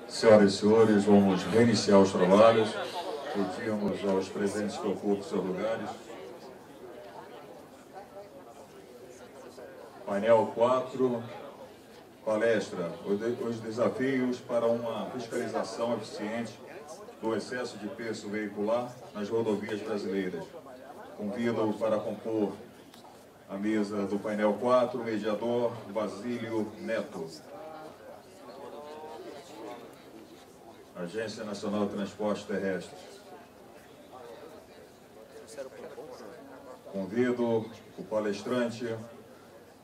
Senhoras e senhores, vamos reiniciar os trabalhos. Pedimos aos presentes que ocupem seus lugares. Painel 4, palestra, os desafios para uma fiscalização eficiente do excesso de peso veicular nas rodovias brasileiras. Convido para compor a mesa do painel 4, o mediador Basílio Neto. Agência Nacional de Transporte Terrestre. Convido o palestrante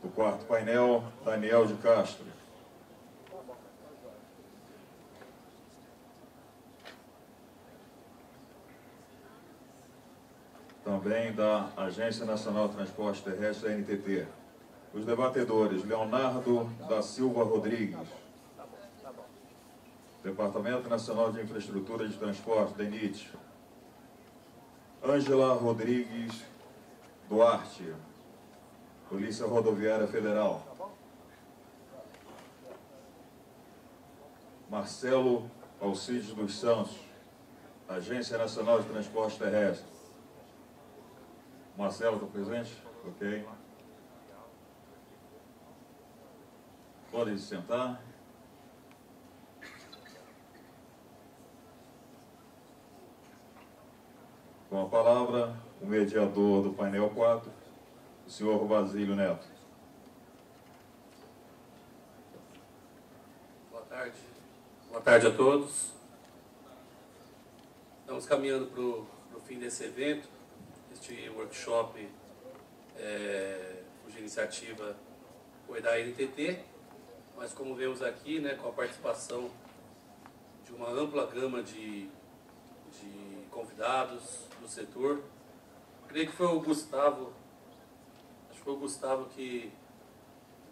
do quarto painel, Daniel de Castro. Também da Agência Nacional de Transporte Terrestre, ANTT. Os debatedores, Leonardo da Silva Rodrigues, Departamento Nacional de Infraestrutura de Transporte, DENIT. Ângela Rodrigues Duarte, Polícia Rodoviária Federal. Marcelo Alcides dos Santos, Agência Nacional de Transporte Terrestre. Marcelo, está presente? Ok. Podem se sentar. Com a palavra, o mediador do painel 4, o senhor Basílio Neto. Boa tarde. Boa tarde a todos. Estamos caminhando para o fim desse evento, este workshop cuja iniciativa foi da NTT, mas como vemos aqui, né, com a participação de uma ampla gama de convidados do setor. Creio que foi o Gustavo, acho que foi o Gustavo que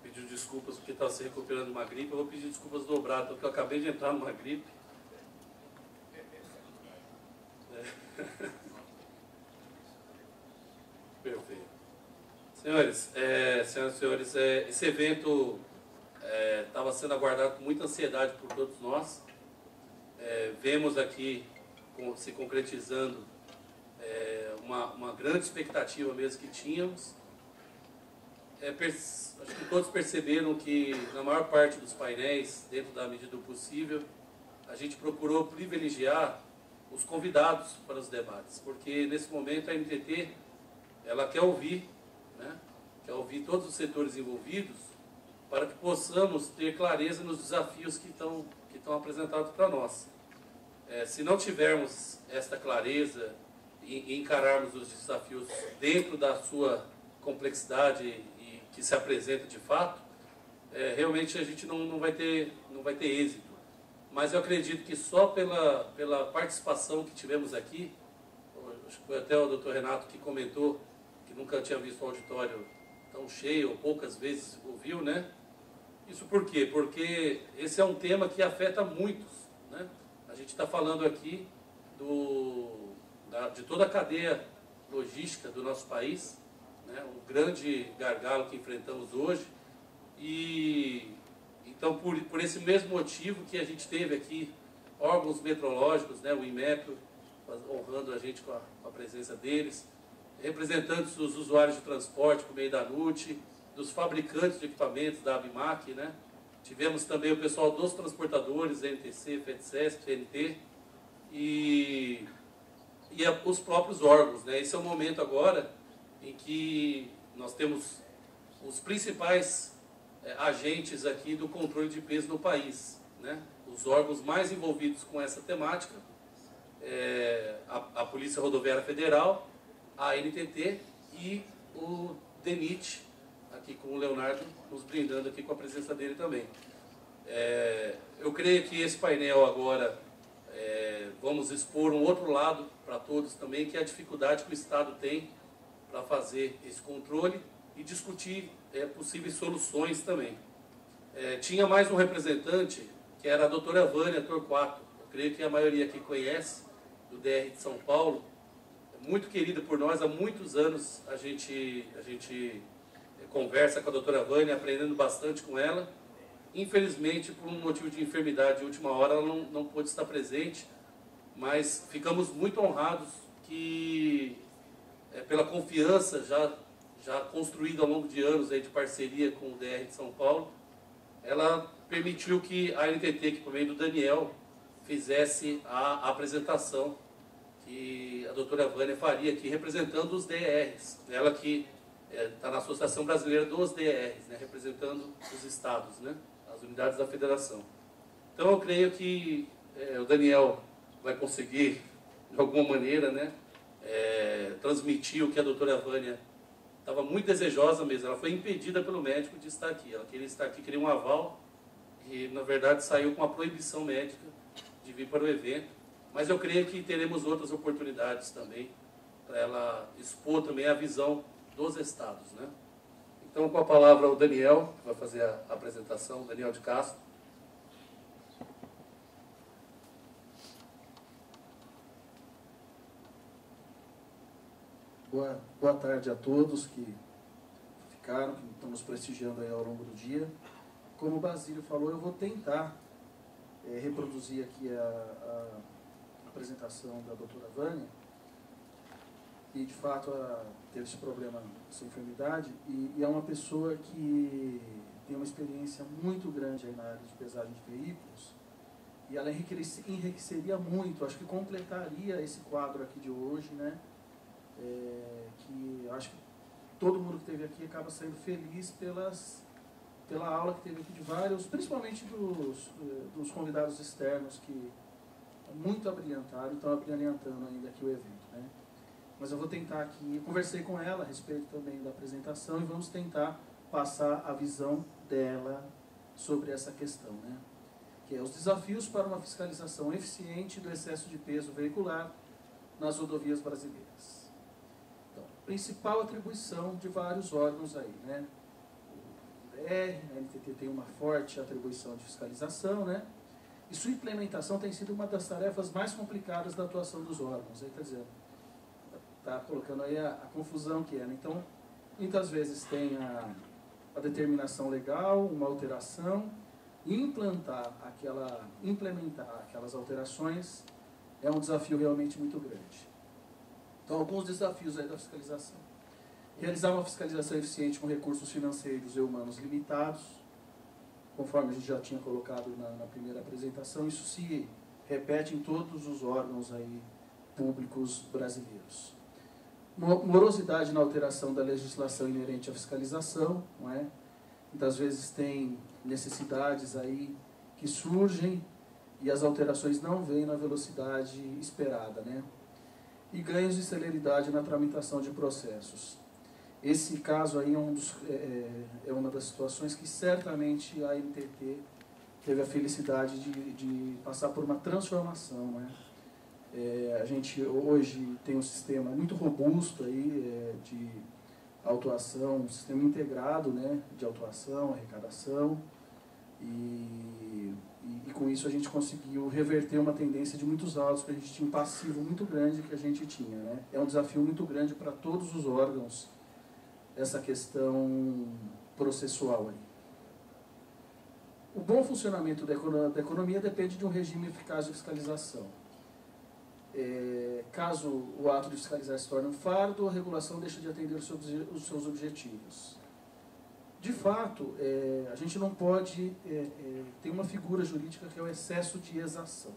pediu desculpas porque estava se recuperando de uma gripe. Eu vou pedir desculpas dobradas, porque eu acabei de entrar numa gripe. Perfeito. Senhoras e senhores, esse evento estava sendo aguardado com muita ansiedade por todos nós. Vemos aqui se concretizando uma grande expectativa mesmo que tínhamos. Acho que todos perceberam que na maior parte dos painéis, dentro da medida do possível, a gente procurou privilegiar os convidados para os debates, porque nesse momento a NTT ela quer ouvir, né? Quer ouvir todos os setores envolvidos para que possamos ter clareza nos desafios que estão apresentados para nós. Se não tivermos esta clareza e encararmos os desafios dentro da sua complexidade e que se apresenta de fato, realmente a gente não vai ter êxito. Mas eu acredito que só pela participação que tivemos aqui, acho que foi até o Dr. Renato que comentou que nunca tinha visto um auditório tão cheio, ou poucas vezes ouviu, né? Isso por quê? Porque esse é um tema que afeta muitos, né? A gente está falando aqui de toda a cadeia logística do nosso país, né? Um grande gargalo que enfrentamos hoje. E então, por esse mesmo motivo que a gente teve aqui órgãos metrológicos, né? O INMETRO, honrando a gente com a presença deles, representantes dos usuários de transporte por meio da NUT, dos fabricantes de equipamentos da ABMAC, né? Tivemos também o pessoal dos transportadores, NTC, FETSESP, TNT, e os próprios órgãos, né? Esse é o momento agora em que nós temos os principais agentes aqui do controle de peso no país, né? Os órgãos mais envolvidos com essa temática, a Polícia Rodoviária Federal, a NTT e o DENIT, aqui com o Leonardo nos brindando aqui com a presença dele também. Eu creio que esse painel agora vamos expor um outro lado para todos também, que é a dificuldade que o Estado tem para fazer esse controle e discutir possíveis soluções também. Tinha mais um representante, que era a doutora Vânia Torquato. Eu creio que a maioria aqui conhece, do DR de São Paulo, muito querida por nós. Há muitos anos a gente conversa com a doutora Vânia, aprendendo bastante com ela. Infelizmente, por um motivo de enfermidade de última hora, ela não pôde estar presente, mas ficamos muito honrados que, pela confiança já construída ao longo de anos aí de parceria com o DR de São Paulo, ela permitiu que a NTT, que por meio do Daniel, fizesse a apresentação que a doutora Vânia faria aqui, representando os DRs. Ela que está na Associação Brasileira dos DRs, né, representando os estados, né, as unidades da federação. Então eu creio que o Daniel vai conseguir, de alguma maneira, né, transmitir o que a doutora Vânia estava muito desejosa mesmo. Ela foi impedida pelo médico de estar aqui. Ela queria estar aqui, queria um aval, e na verdade saiu com a proibição médica de vir para o evento. Mas eu creio que teremos outras oportunidades também para ela expor também a visão dos estados, né? Então, com a palavra o Daniel, que vai fazer a apresentação, Daniel de Castro. Boa tarde a todos que ficaram, que estão nos prestigiando aí ao longo do dia. Como o Basílio falou, eu vou tentar reproduzir aqui a apresentação da doutora Vânia, que de fato teve esse problema, essa enfermidade, e é uma pessoa que tem uma experiência muito grande aí na área de pesagem de veículos, e ela enriqueceria muito, acho que completaria esse quadro aqui de hoje, né? Que acho que todo mundo que esteve aqui acaba saindo feliz pela aula que teve aqui de vários, principalmente dos convidados externos que muito abrilhantaram, estão abrilhantando ainda aqui o evento, né? Mas eu vou tentar aqui, eu conversei com ela a respeito também da apresentação e vamos tentar passar a visão dela sobre essa questão, né? Que é os desafios para uma fiscalização eficiente do excesso de peso veicular nas rodovias brasileiras. Então, principal atribuição de vários órgãos aí, né? O DR, a NTT tem uma forte atribuição de fiscalização, né? E sua implementação tem sido uma das tarefas mais complicadas da atuação dos órgãos. Aí está dizendo, está colocando aí a confusão que é, né? Então, muitas vezes tem a determinação legal, uma alteração, e implementar aquelas alterações é um desafio realmente muito grande. Então, alguns desafios aí da fiscalização. Realizar uma fiscalização eficiente com recursos financeiros e humanos limitados, conforme a gente já tinha colocado na primeira apresentação, isso se repete em todos os órgãos aí públicos brasileiros. Morosidade na alteração da legislação inerente à fiscalização, não é? Muitas vezes tem necessidades aí que surgem e as alterações não vêm na velocidade esperada, né? E ganhos de celeridade na tramitação de processos. Esse caso aí é uma das situações que certamente a NTT teve a felicidade de passar por uma transformação, né? A gente hoje tem um sistema muito robusto aí, de autuação, um sistema integrado, né, de autuação, arrecadação, e com isso a gente conseguiu reverter uma tendência de muitos autos, que a gente tinha um passivo muito grande que a gente tinha, né? É um desafio muito grande para todos os órgãos, essa questão processual aí. O bom funcionamento da economia depende de um regime eficaz de fiscalização. Caso o ato de fiscalizar se torne um fardo, a regulação deixa de atender os seus objetivos. De fato, a gente não pode ter uma figura jurídica que é o excesso de exação,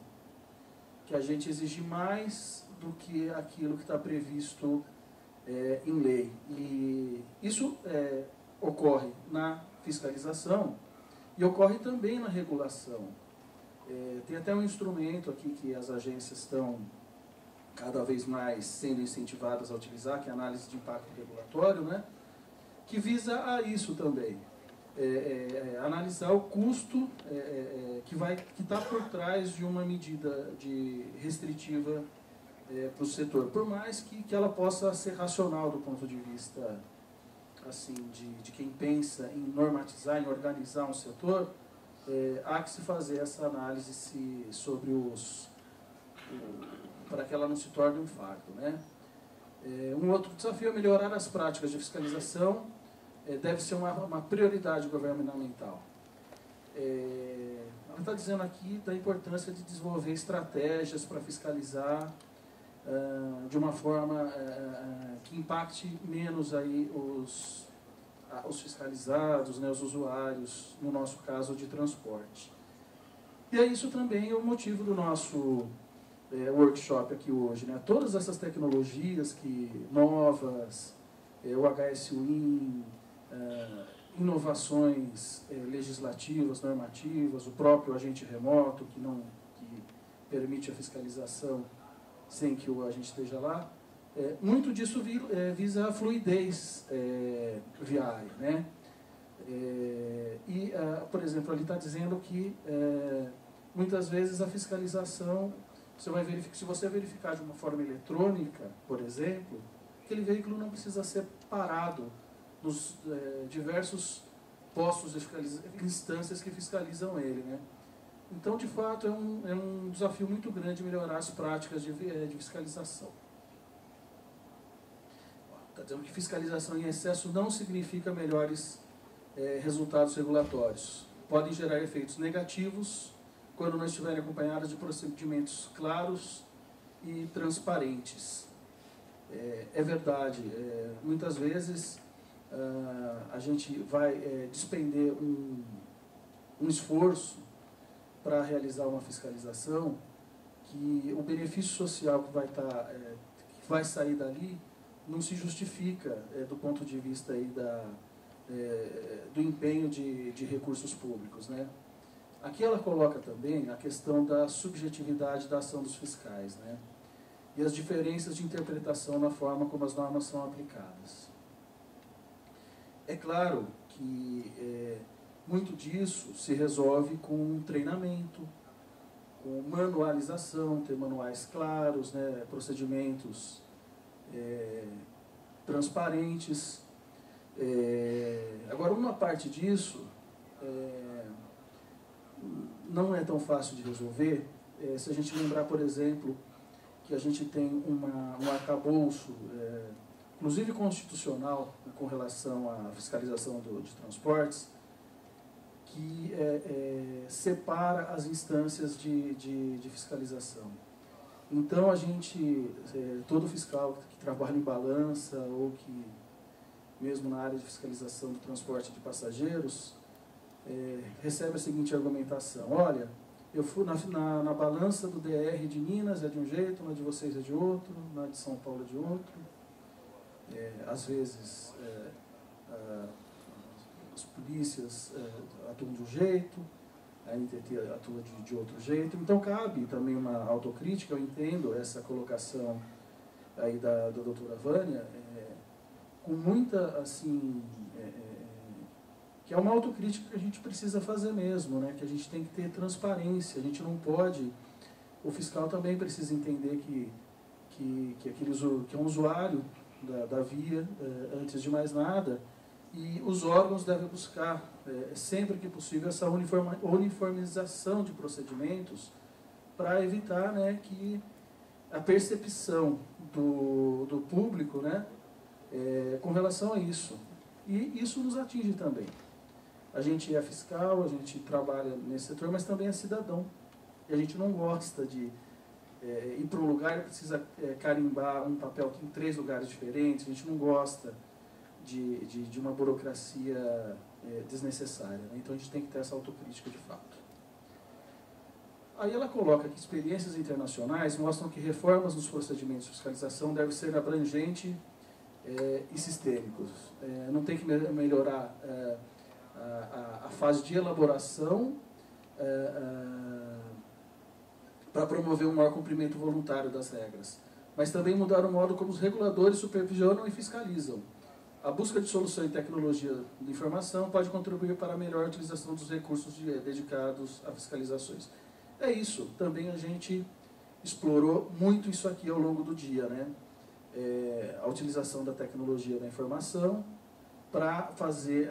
que a gente exige mais do que aquilo que está previsto em lei. E isso ocorre na fiscalização e ocorre também na regulação. Tem até um instrumento aqui que as agências estão cada vez mais sendo incentivadas a utilizar, que é a análise de impacto regulatório, né? Que visa a isso também, analisar o custo que está por trás de uma medida restritiva para o setor, por mais que ela possa ser racional do ponto de vista assim, de quem pensa em normatizar, em organizar um setor, há que se fazer essa análise sobre para que ela não se torne um fardo, né? Um outro desafio é melhorar as práticas de fiscalização, deve ser uma prioridade governamental. Ela está dizendo aqui da importância de desenvolver estratégias para fiscalizar de uma forma que impacte menos aí os fiscalizados, né, os usuários, no nosso caso de transporte. E é isso também é o motivo do nosso workshop aqui hoje, né? Todas essas tecnologias novas, o HS-WIN, inovações legislativas, normativas, o próprio agente remoto que permite a fiscalização sem que o agente esteja lá, muito disso visa a fluidez viária, né? Por exemplo, ali está dizendo que muitas vezes a fiscalização, se você verificar de uma forma eletrônica, por exemplo, aquele veículo não precisa ser parado nos diversos postos de instâncias que fiscalizam ele, né? Então, de fato, é um desafio muito grande melhorar as práticas de fiscalização. Está dizendo que fiscalização em excesso não significa melhores resultados regulatórios. Podem gerar efeitos negativos quando não estiverem acompanhadas de procedimentos claros e transparentes. É verdade, muitas vezes a gente vai despender um esforço para realizar uma fiscalização que o benefício social que vai sair dali não se justifica do ponto de vista aí do empenho de recursos públicos, né? Aqui ela coloca também a questão da subjetividade da ação dos fiscais, né? E as diferenças de interpretação na forma como as normas são aplicadas. É claro que muito disso se resolve com treinamento, com manualização, ter manuais claros, né, procedimentos transparentes. Agora, uma parte disso não é tão fácil de resolver se a gente lembrar, por exemplo, que a gente tem um arcabouço, inclusive constitucional, com relação à fiscalização de transportes, que separa as instâncias de fiscalização. Então, todo fiscal que trabalha em balança ou que, mesmo na área de fiscalização do transporte de passageiros, recebe a seguinte argumentação: olha, eu fui na balança do DR de Minas é de um jeito, na de vocês é de outro, na de São Paulo é de outro. Às vezes as polícias atuam de um jeito, a NTT atua de outro jeito. Então cabe também uma autocrítica. Eu entendo essa colocação aí da doutora Vânia, com muita, assim, que é uma autocrítica que a gente precisa fazer mesmo, né? Que a gente tem que ter transparência, a gente não pode... O fiscal também precisa entender que é um usuário da via, antes de mais nada, e os órgãos devem buscar, sempre que possível, essa uniformização de procedimentos para evitar, né, que a percepção do público, né, com relação a isso. E isso nos atinge também. A gente é fiscal, a gente trabalha nesse setor, mas também é cidadão. E a gente não gosta de ir para um lugar e precisa carimbar um papel em 3 lugares diferentes. A gente não gosta de uma burocracia desnecessária, né? Então a gente tem que ter essa autocrítica de fato. Aí ela coloca que experiências internacionais mostram que reformas nos procedimentos de fiscalização devem ser abrangentes e sistêmicos. Não tem que melhorar a fase de elaboração para promover um maior cumprimento voluntário das regras, mas também mudar o modo como os reguladores supervisionam e fiscalizam. A busca de solução em tecnologia de informação pode contribuir para a melhor utilização dos recursos dedicados a fiscalizações. É isso, também a gente explorou muito isso aqui ao longo do dia, né? A utilização da tecnologia da informação para fazer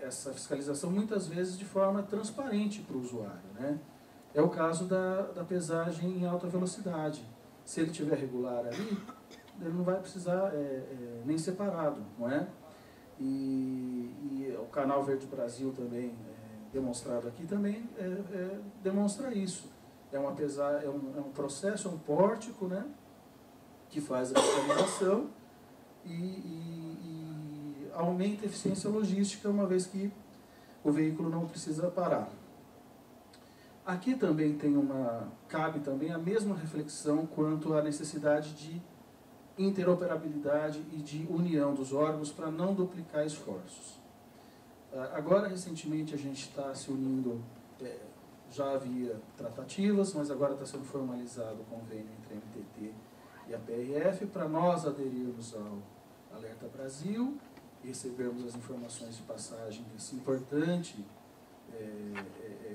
essa fiscalização, muitas vezes de forma transparente para o usuário, né? É o caso da pesagem em alta velocidade. Se ele estiver regular ali, ele não vai precisar nem separado, não é? E o Canal Verde Brasil também demonstrado aqui também demonstra isso. É um processo, é um pórtico, né, que faz a fiscalização e aumenta a eficiência logística, uma vez que o veículo não precisa parar. Aqui também cabe também a mesma reflexão quanto à necessidade de interoperabilidade e de união dos órgãos para não duplicar esforços. Agora, recentemente, a gente está se unindo, já havia tratativas, mas agora está sendo formalizado o convênio entre a NTT e a PRF para nós aderirmos ao Alerta Brasil e recebermos as informações de passagem desse importante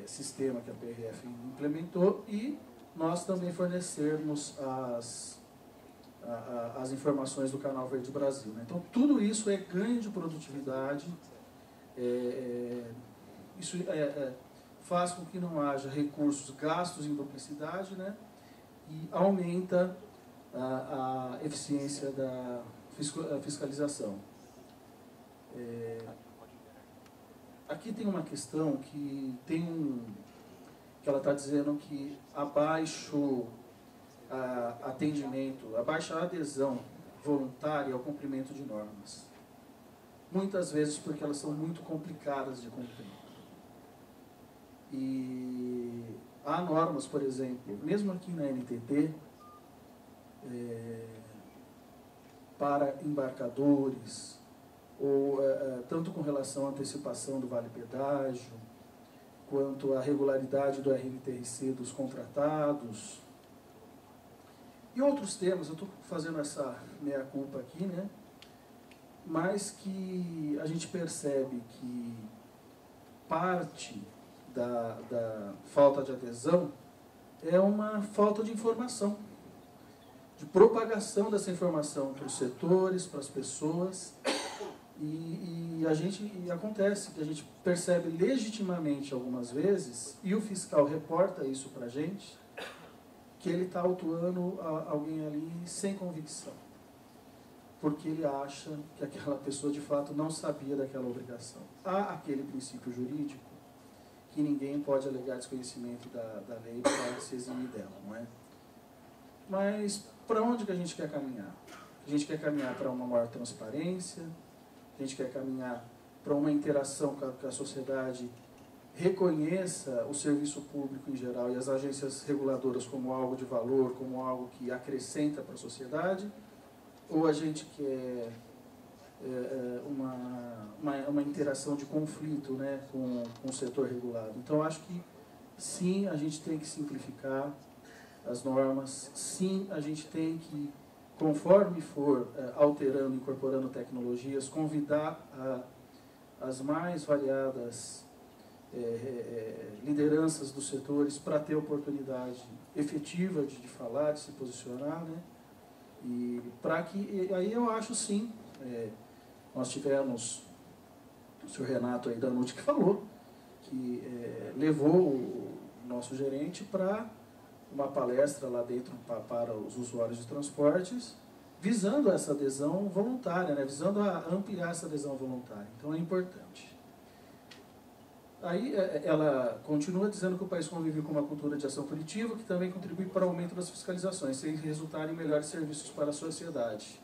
sistema que a PRF implementou e nós também fornecermos as informações do Canal Verde Brasil, né? Então, tudo isso é ganho de produtividade, isso faz com que não haja recursos gastos em duplicidade, né? E aumenta a eficiência da fiscalização. Aqui tem uma questão que ela está dizendo que abaixo atendimento, abaixo a adesão voluntária ao cumprimento de normas. Muitas vezes porque elas são muito complicadas de cumprir. E há normas, por exemplo, mesmo aqui na NTT, para embarcadores, ou tanto com relação à antecipação do vale-pedágio, quanto à regularidade do RMTRC dos contratados, e outros temas. Eu estou fazendo essa meia-culpa aqui, né? Mas que a gente percebe que parte da falta de adesão é uma falta de informação, de propagação dessa informação para os setores, para as pessoas, e acontece que a gente percebe legitimamente algumas vezes, e o fiscal reporta isso para a gente, que ele está autuando alguém ali sem convicção, porque ele acha que aquela pessoa de fato não sabia daquela obrigação. Há aquele princípio jurídico que ninguém pode alegar desconhecimento da lei para se eximir dela, não é? Mas para onde que a gente quer caminhar? A gente quer caminhar para uma maior transparência, a gente quer caminhar para uma interação com a sociedade, reconheça o serviço público em geral e as agências reguladoras como algo de valor, como algo que acrescenta para a sociedade, ou a gente quer uma interação de conflito, né, com o setor regulado. Então, acho que sim, a gente tem que simplificar as normas, sim, a gente tem que, conforme for alterando, incorporando tecnologias, convidar as mais variadas lideranças dos setores para ter oportunidade efetiva de falar, de se posicionar, né? E para que, aí eu acho sim, nós tivemos o senhor Renato aí da NUT que falou, que levou o nosso gerente para uma palestra lá dentro para os usuários de transportes, visando essa adesão voluntária, né? Visando ampliar essa adesão voluntária. Então é importante. Aí ela continua dizendo que o país convive com uma cultura de ação punitiva que também contribui para o aumento das fiscalizações, sem resultar em melhores serviços para a sociedade.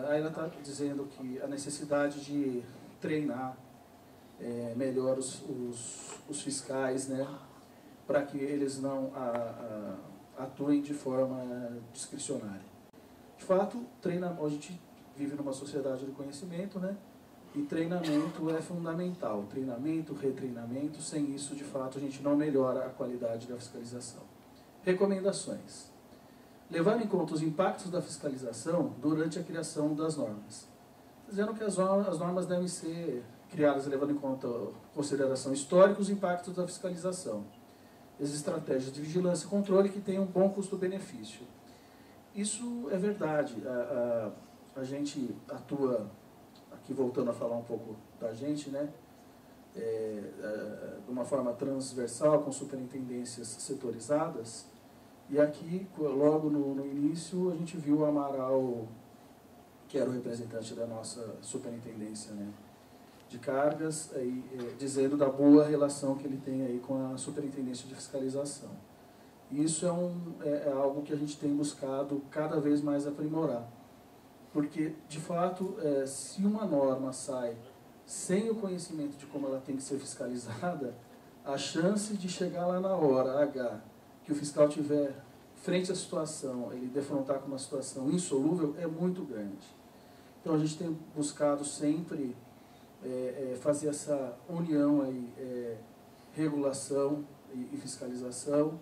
Aí ela está dizendo que a necessidade de treinar melhor os fiscais, né, para que eles não atuem de forma discricionária. De fato, a gente vive numa sociedade do conhecimento, né? E treinamento é fundamental. Treinamento, retreinamento, sem isso, de fato, a gente não melhora a qualidade da fiscalização. Recomendações. Levar em conta os impactos da fiscalização durante a criação das normas. Dizendo que as normas devem ser criadas levando em conta consideração histórica os impactos da fiscalização. As estratégias de vigilância e controle que tenham um bom custo-benefício. Isso é verdade. A gente atua... Aqui voltando a falar um pouco da gente, né, de uma forma transversal, com superintendências setorizadas, e aqui, logo no início, a gente viu o Amaral, que era o representante da nossa superintendência, né, de Cargas, aí, dizendo da boa relação que ele tem aí com a Superintendência de Fiscalização. Isso é algo que a gente tem buscado cada vez mais aprimorar, porque, de fato, se uma norma sai sem o conhecimento de como ela tem que ser fiscalizada, a chance de chegar lá na hora H, que o fiscal tiver frente à situação, ele defrontar com uma situação insolúvel, é muito grande. Então a gente tem buscado sempre fazer essa união aí, regulação e fiscalização.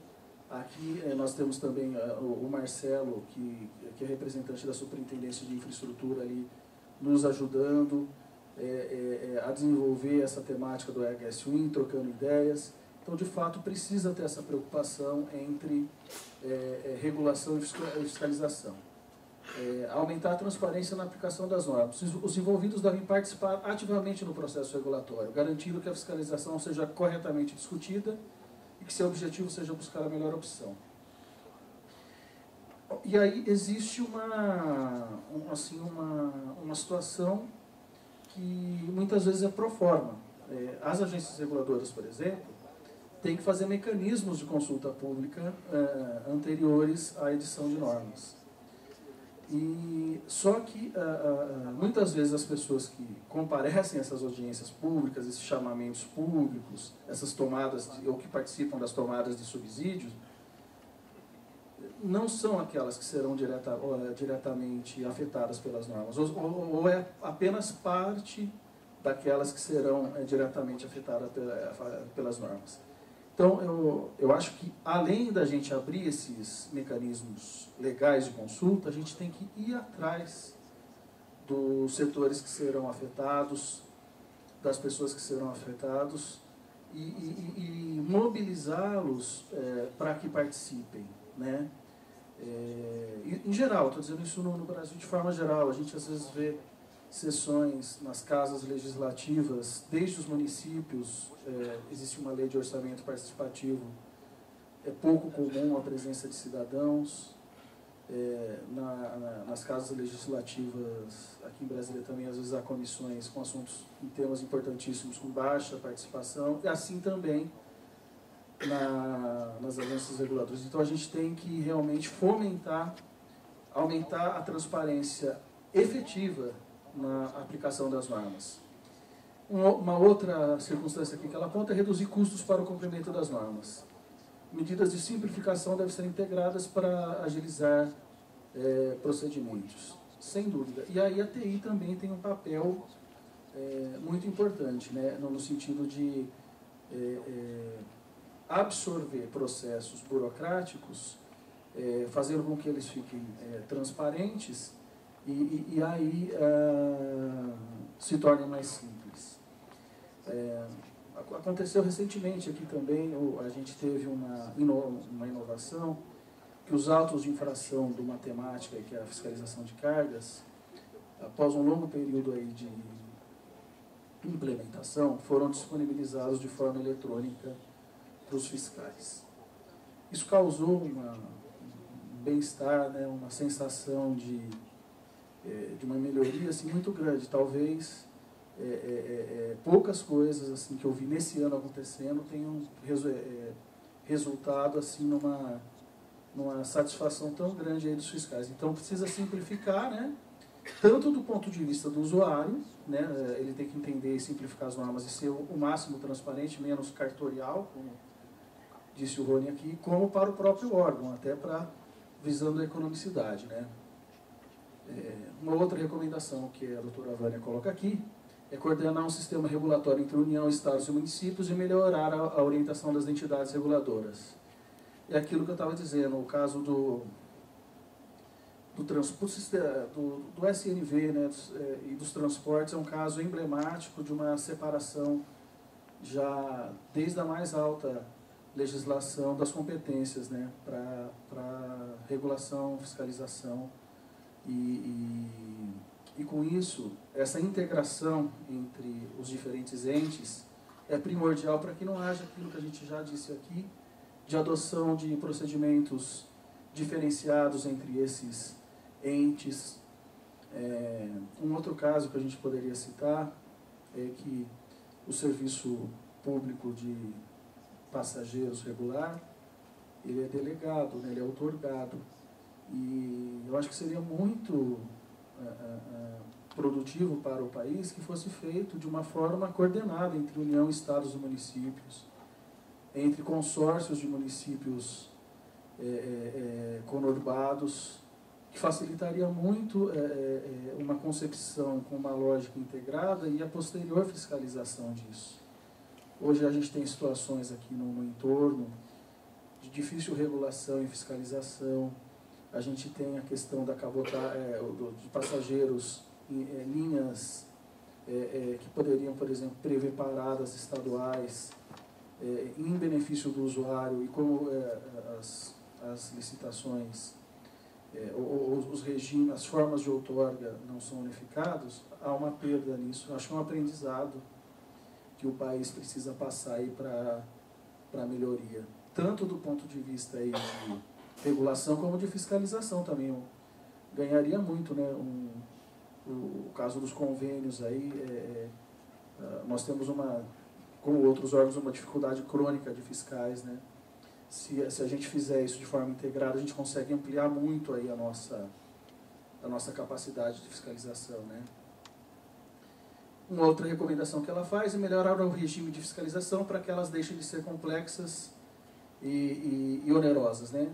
Aqui nós temos também o Marcelo, que é representante da Superintendência de Infraestrutura ali, nos ajudando a desenvolver essa temática do EHS Win, trocando ideias. Então, de fato, precisa ter essa preocupação entre regulação e fiscalização. Aumentar a transparência na aplicação das normas. Os envolvidos devem participar ativamente no processo regulatório, garantindo que a fiscalização seja corretamente discutida e que seu objetivo seja buscar a melhor opção. E aí existe uma situação que muitas vezes é pro forma. As agências reguladoras, por exemplo, têm que fazer mecanismos de consulta pública anteriores à edição de normas. Só que muitas vezes as pessoas que comparecem a essas audiências públicas, esses chamamentos públicos, essas tomadas, ou que participam das tomadas de subsídios, não são aquelas que serão diretamente afetadas pelas normas, ou é apenas parte daquelas que serão diretamente afetadas pelas normas. Então, eu acho que, além da gente abrir esses mecanismos legais de consulta, a gente tem que ir atrás dos setores que serão afetados, das pessoas que serão afetados, e mobilizá-los para que participem, né? Em geral, estou dizendo isso no Brasil de forma geral, a gente às vezes vê sessões nas casas legislativas, desde os municípios, existe uma lei de orçamento participativo, é pouco comum a presença de cidadãos, nas casas legislativas, aqui em Brasília também, às vezes há comissões com assuntos em temas importantíssimos, com baixa participação, e assim também nas agências reguladoras. Então a gente tem que realmente aumentar a transparência efetiva na aplicação das normas. Uma outra circunstância aqui que ela aponta é reduzir custos para o cumprimento das normas. Medidas de simplificação devem ser integradas para agilizar procedimentos, sem dúvida. E aí a TI também tem um papel muito importante, né, no sentido de absorver processos burocráticos, fazendo com que eles fiquem transparentes e aí se tornem mais simples. Aconteceu recentemente aqui também, a gente teve uma inovação, que os autos de infração do matemática, que é a fiscalização de cargas, após um longo período aí de implementação, foram disponibilizados de forma eletrônica para os fiscais. Isso causou um bem-estar, né, uma sensação de uma melhoria assim, muito grande. Talvez poucas coisas assim, que eu vi nesse ano acontecendo tenham resultado assim, numa satisfação tão grande aí dos fiscais. Então precisa simplificar, né, tanto do ponto de vista do usuário, né, ele tem que entender e simplificar as normas e ser o máximo transparente, menos cartorial, como disse o Rony aqui, como para o próprio órgão, até visando a economicidade, né. Uma outra recomendação que a doutora Vânia coloca aqui é coordenar um sistema regulatório entre União, Estados e municípios e melhorar a orientação das entidades reguladoras. É aquilo que eu estava dizendo, o caso do SNV, né, e dos transportes é um caso emblemático de uma separação já desde a mais alta legislação das competências, né, para regulação, fiscalização e com isso, essa integração entre os diferentes entes é primordial para que não haja aquilo que a gente já disse aqui, de adoção de procedimentos diferenciados entre esses entes. Um outro caso que a gente poderia citar é que o serviço público de passageiros regular, ele é delegado, né, ele é outorgado. E eu acho que seria muito produtivo para o país que fosse feito de uma forma coordenada entre União, Estados e municípios, entre consórcios de municípios conurbados, que facilitaria muito uma concepção com uma lógica integrada e a posterior fiscalização disso. Hoje a gente tem situações aqui no entorno de difícil regulação e fiscalização. A gente tem a questão da de passageiros em linhas que poderiam, por exemplo, prever paradas estaduais em benefício do usuário, e como as licitações, os regimes, as formas de outorga não são unificados, há uma perda nisso. Acho que é um aprendizado que o país precisa passar aí para a melhoria, tanto do ponto de vista aí de regulação como de fiscalização também. Ganharia muito, né? O caso dos convênios aí, nós temos como outros órgãos, uma dificuldade crônica de fiscais, né? Se a gente fizer isso de forma integrada, a gente consegue ampliar muito aí a nossa capacidade de fiscalização, né? Uma outra recomendação que ela faz é melhorar o regime de fiscalização para que elas deixem de ser complexas e onerosas, né?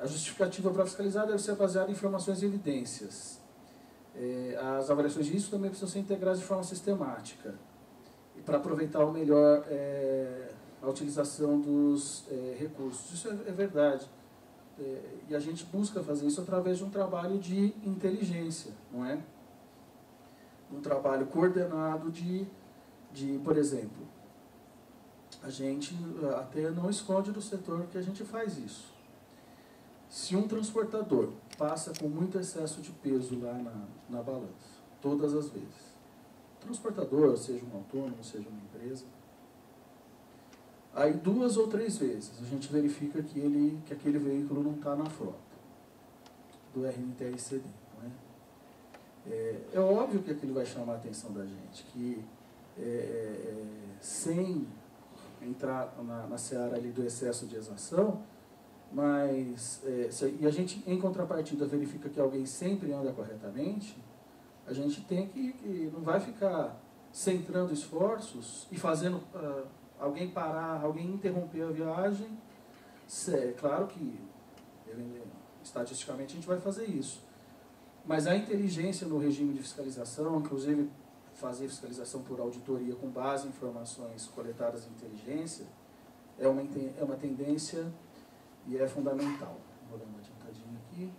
A justificativa para fiscalizar deve ser baseada em informações e evidências. As avaliações de risco também precisam ser integradas de forma sistemática, e para aproveitar o melhor a utilização dos recursos. Isso é verdade. E a gente busca fazer isso através de um trabalho de inteligência, não é? Um trabalho coordenado por exemplo, a gente até não esconde do setor que a gente faz isso. Se um transportador passa com muito excesso de peso lá na balança, todas as vezes, transportador, seja um autônomo, seja uma empresa, aí 2 ou 3 vezes a gente verifica que aquele veículo não está na frota do RNTR-CD. É óbvio que aquilo vai chamar a atenção da gente, que sem entrar na seara ali do excesso de exação, mas e a gente, em contrapartida, verifica que alguém sempre anda corretamente, a gente tem que não vai ficar centrando esforços e fazendo alguém parar, alguém interromper a viagem. Claro que, estatisticamente, a gente vai fazer isso. Mas a inteligência no regime de fiscalização, inclusive fazer fiscalização por auditoria com base em informações coletadas em inteligência, é uma tendência e é fundamental. Vou dar uma adiantadinha aqui.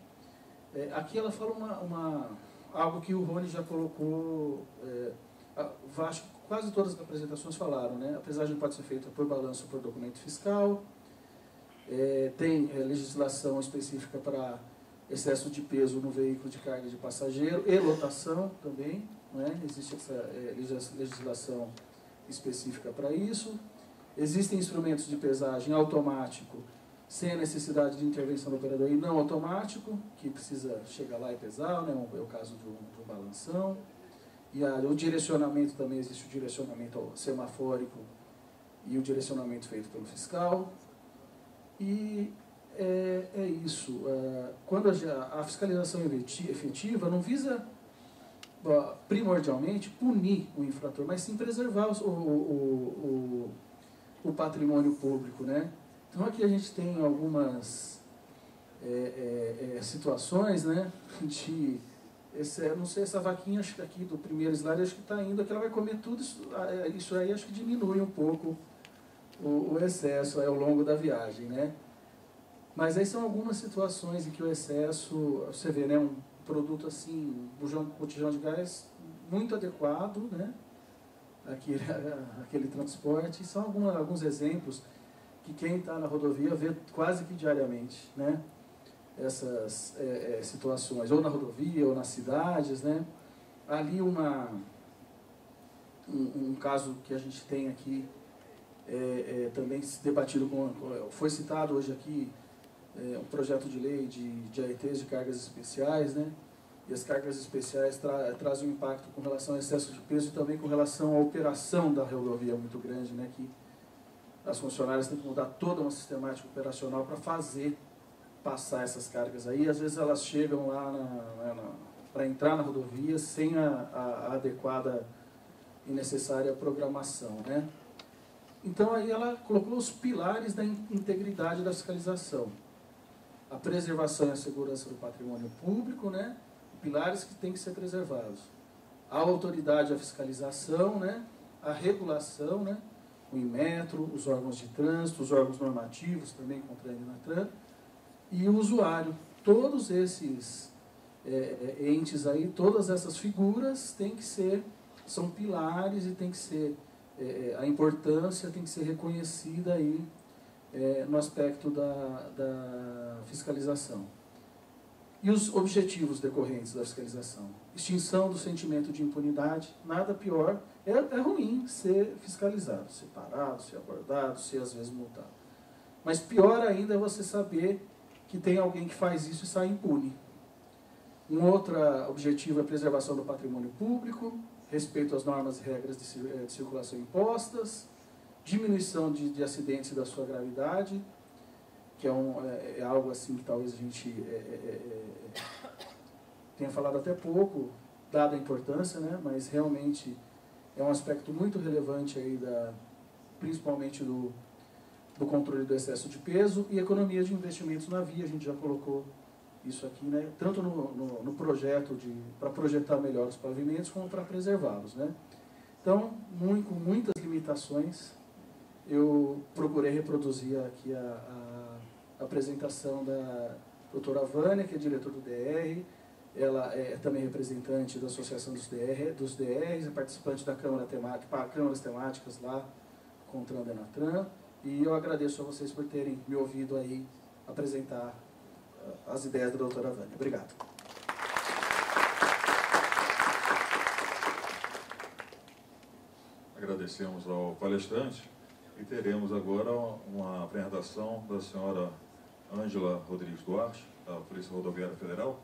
Aqui ela fala algo que o Rony já colocou, acho que quase todas as apresentações falaram, né? A pesagem pode ser feita por balanço ou por documento fiscal, tem legislação específica para excesso de peso no veículo de carga de passageiro e lotação também, não é? Existe essa legislação específica para isso. Existem instrumentos de pesagem automático, sem a necessidade de intervenção do operador, e não automático, que precisa chegar lá e pesar, né? É o caso de um balanção. E o direcionamento também, existe o direcionamento semafórico e o direcionamento feito pelo fiscal. E é isso. Quando a fiscalização efetiva não visa primordialmente punir o infrator, mas sim preservar o patrimônio público, né? Então aqui a gente tem algumas situações, né, de não sei, essa vaquinha acho que aqui do primeiro slide acho que está indo, que ela vai comer tudo isso aí, acho que diminui um pouco o excesso ao longo da viagem, né? Mas aí são algumas situações em que o excesso, você vê, né, um produto assim, um botijão de gás muito adequado, né, aquele transporte. São alguns exemplos que quem está na rodovia vê quase que diariamente, né, essas situações, ou na rodovia, ou nas cidades, né. Ali um caso que a gente tem aqui, também debatido, foi citado hoje aqui, um projeto de lei de AETs, de cargas especiais, né? E as cargas especiais trazem um impacto com relação ao excesso de peso e também com relação à operação da rodovia muito grande, né, que as funcionárias têm que mudar toda uma sistemática operacional para fazer passar essas cargas aí. Às vezes elas chegam lá para entrar na rodovia sem a adequada e necessária programação, né? Então aí ela colocou os pilares da integridade da fiscalização. A preservação e a segurança do patrimônio público, né? Pilares que têm que ser preservados. A autoridade, a fiscalização, né? A regulação, né? O Inmetro, os órgãos de trânsito, os órgãos normativos, também contra a Inatran, e o usuário. Todos esses entes aí, todas essas figuras têm que ser, são pilares e tem que ser, a importância tem que ser reconhecida aí no aspecto da fiscalização. E os objetivos decorrentes da fiscalização? Extinção do sentimento de impunidade, nada pior, é ruim ser fiscalizado, ser parado, ser abordado, ser às vezes multado. Mas pior ainda é você saber que tem alguém que faz isso e sai impune. Um outro objetivo é a preservação do patrimônio público, respeito às normas e regras de circulação impostas, diminuição de acidentes e da sua gravidade, que é algo assim que talvez a gente tenha falado até pouco, dada a importância, né? Mas realmente é um aspecto muito relevante aí principalmente do controle do excesso de peso e economia de investimentos na via. A gente já colocou isso aqui, né? Tanto no projeto para projetar melhor os pavimentos, como para preservá-los, né? Então, com muitas limitações, eu procurei reproduzir aqui a apresentação da doutora Vânia, que é diretora do DR. Ela é também representante da Associação dos DRs, é participante da Câmaras Temáticas lá com o Tran Denatran. E eu agradeço a vocês por terem me ouvido aí apresentar as ideias da doutora Vânia. Obrigado. Agradecemos ao palestrante e teremos agora uma apresentação da senhora Ângela Rodrigues Duarte, da Polícia Rodoviária Federal.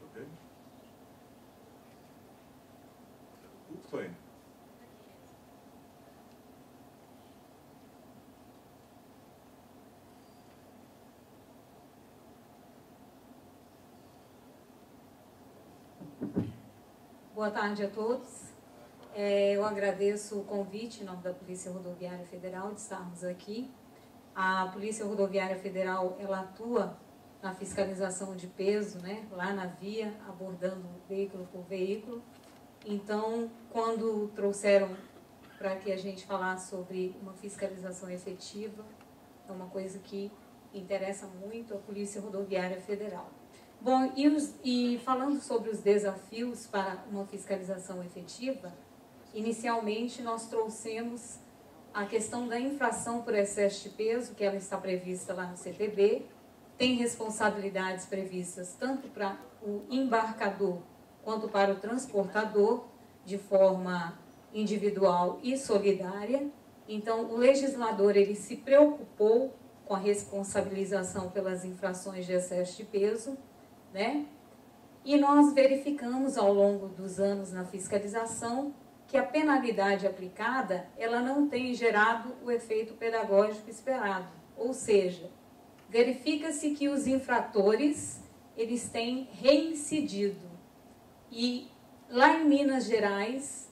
Ok? Foi. Boa tarde a todos. Eu agradeço o convite em nome da Polícia Rodoviária Federal de estarmos aqui. A Polícia Rodoviária Federal, ela atua na fiscalização de peso, né, lá na via, abordando veículo por veículo. Então, quando trouxeram para que a gente falasse sobre uma fiscalização efetiva, é uma coisa que interessa muito a Polícia Rodoviária Federal. Bom, e falando sobre os desafios para uma fiscalização efetiva, inicialmente nós trouxemos a questão da infração por excesso de peso, que ela está prevista lá no CTB, tem responsabilidades previstas tanto para o embarcador quanto para o transportador, de forma individual e solidária. Então, o legislador ele se preocupou com a responsabilização pelas infrações de excesso de peso, né? E nós verificamos ao longo dos anos na fiscalização que a penalidade aplicada, ela não tem gerado o efeito pedagógico esperado. Ou seja, verifica-se que os infratores, eles têm reincidido. E lá em Minas Gerais,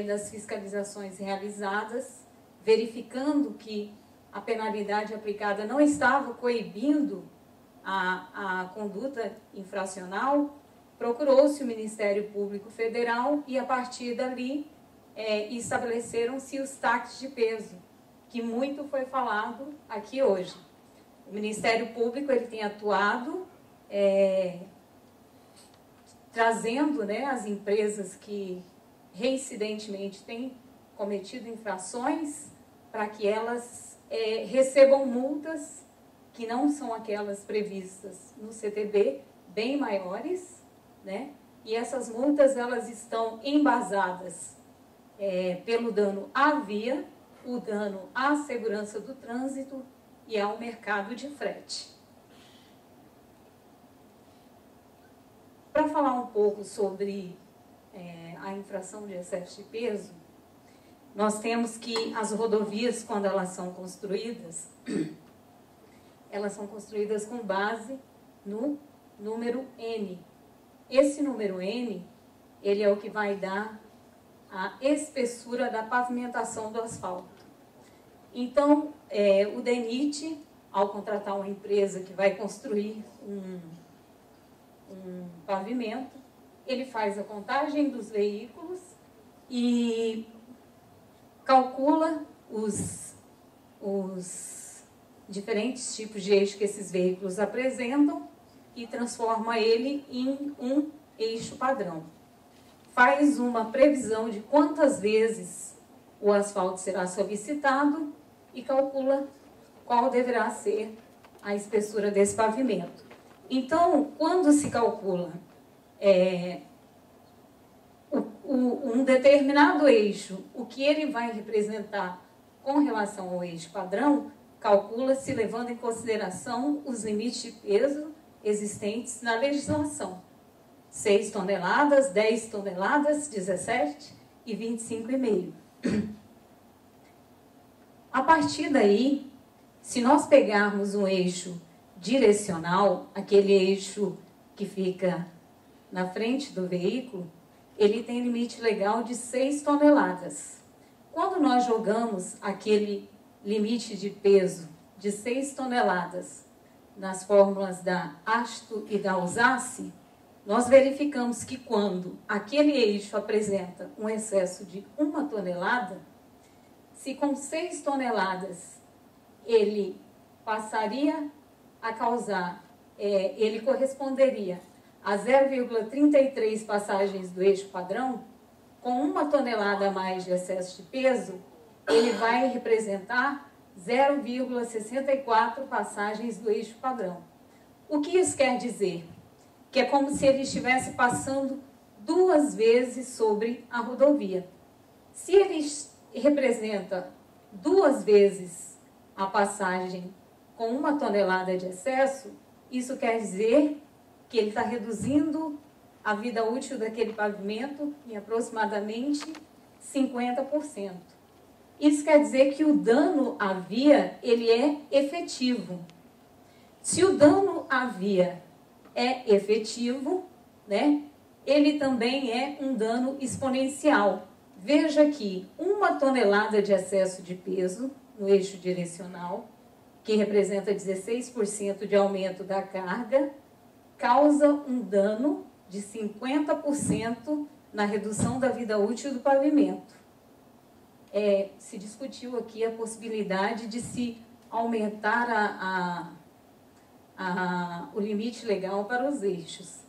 das fiscalizações realizadas, verificando que a penalidade aplicada não estava coibindo a conduta infracional, procurou-se o Ministério Público Federal e, a partir dali, estabeleceram-se os taxas de peso, que muito foi falado aqui hoje. O Ministério Público ele tem atuado trazendo, né, as empresas que reincidentemente têm cometido infrações para que elas recebam multas que não são aquelas previstas no CTB, bem maiores, né? E essas multas elas estão embasadas pelo dano à via, o dano à segurança do trânsito e ao mercado de frete. para falar um pouco sobre a infração de excesso de peso, nós temos que as rodovias, quando elas são construídas com base no número N. Esse número N, ele é o que vai dar a espessura da pavimentação do asfalto. Então, o DENIT, ao contratar uma empresa que vai construir um pavimento, ele faz a contagem dos veículos e calcula os diferentes tipos de eixo que esses veículos apresentam e transforma ele em um eixo padrão. Faz uma previsão de quantas vezes o asfalto será solicitado e calcula qual deverá ser a espessura desse pavimento. Então, quando se calcula um determinado eixo, o que ele vai representar com relação ao eixo padrão, calcula-se levando em consideração os limites de peso existentes na legislação. 6 toneladas, 10 toneladas, 17 e 25,5. A partir daí, se nós pegarmos um eixo direcional, aquele eixo que fica na frente do veículo, ele tem limite legal de 6 toneladas. Quando nós jogamos aquele limite de peso de 6 toneladas nas fórmulas da Ashton e da Alsace, nós verificamos que quando aquele eixo apresenta um excesso de 1 tonelada, se com 6 toneladas ele passaria a causar, ele corresponderia a 0,33 passagens do eixo padrão, com 1 tonelada a mais de excesso de peso, ele vai representar 0,64 passagens do eixo padrão. O que isso quer dizer? Que é como se ele estivesse passando 2 vezes sobre a rodovia. Se ele representa 2 vezes a passagem com 1 tonelada de excesso, isso quer dizer que ele está reduzindo a vida útil daquele pavimento em aproximadamente 50%. Isso quer dizer que o dano à via, ele é efetivo. Se o dano à via é efetivo, né, ele também é um dano exponencial. Veja que 1 tonelada de excesso de peso no eixo direcional, que representa 16% de aumento da carga, causa um dano de 50% na redução da vida útil do pavimento. Se discutiu aqui a possibilidade de se aumentar o limite legal para os eixos.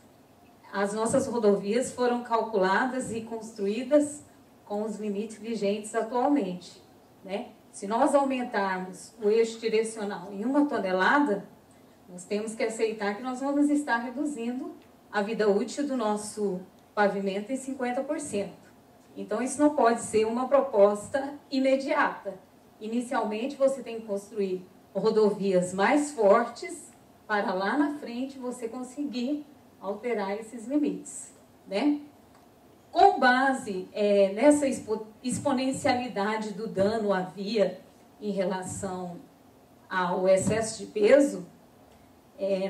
As nossas rodovias foram calculadas e construídas com os limites vigentes atualmente, né? Se nós aumentarmos o eixo direcional em 1 tonelada, nós temos que aceitar que nós vamos estar reduzindo a vida útil do nosso pavimento em 50%. Então, isso não pode ser uma proposta imediata. Inicialmente, você tem que construir rodovias mais fortes para lá na frente você conseguir alterar esses limites, né? Com base nessa exponencialidade do dano à via em relação ao excesso de peso,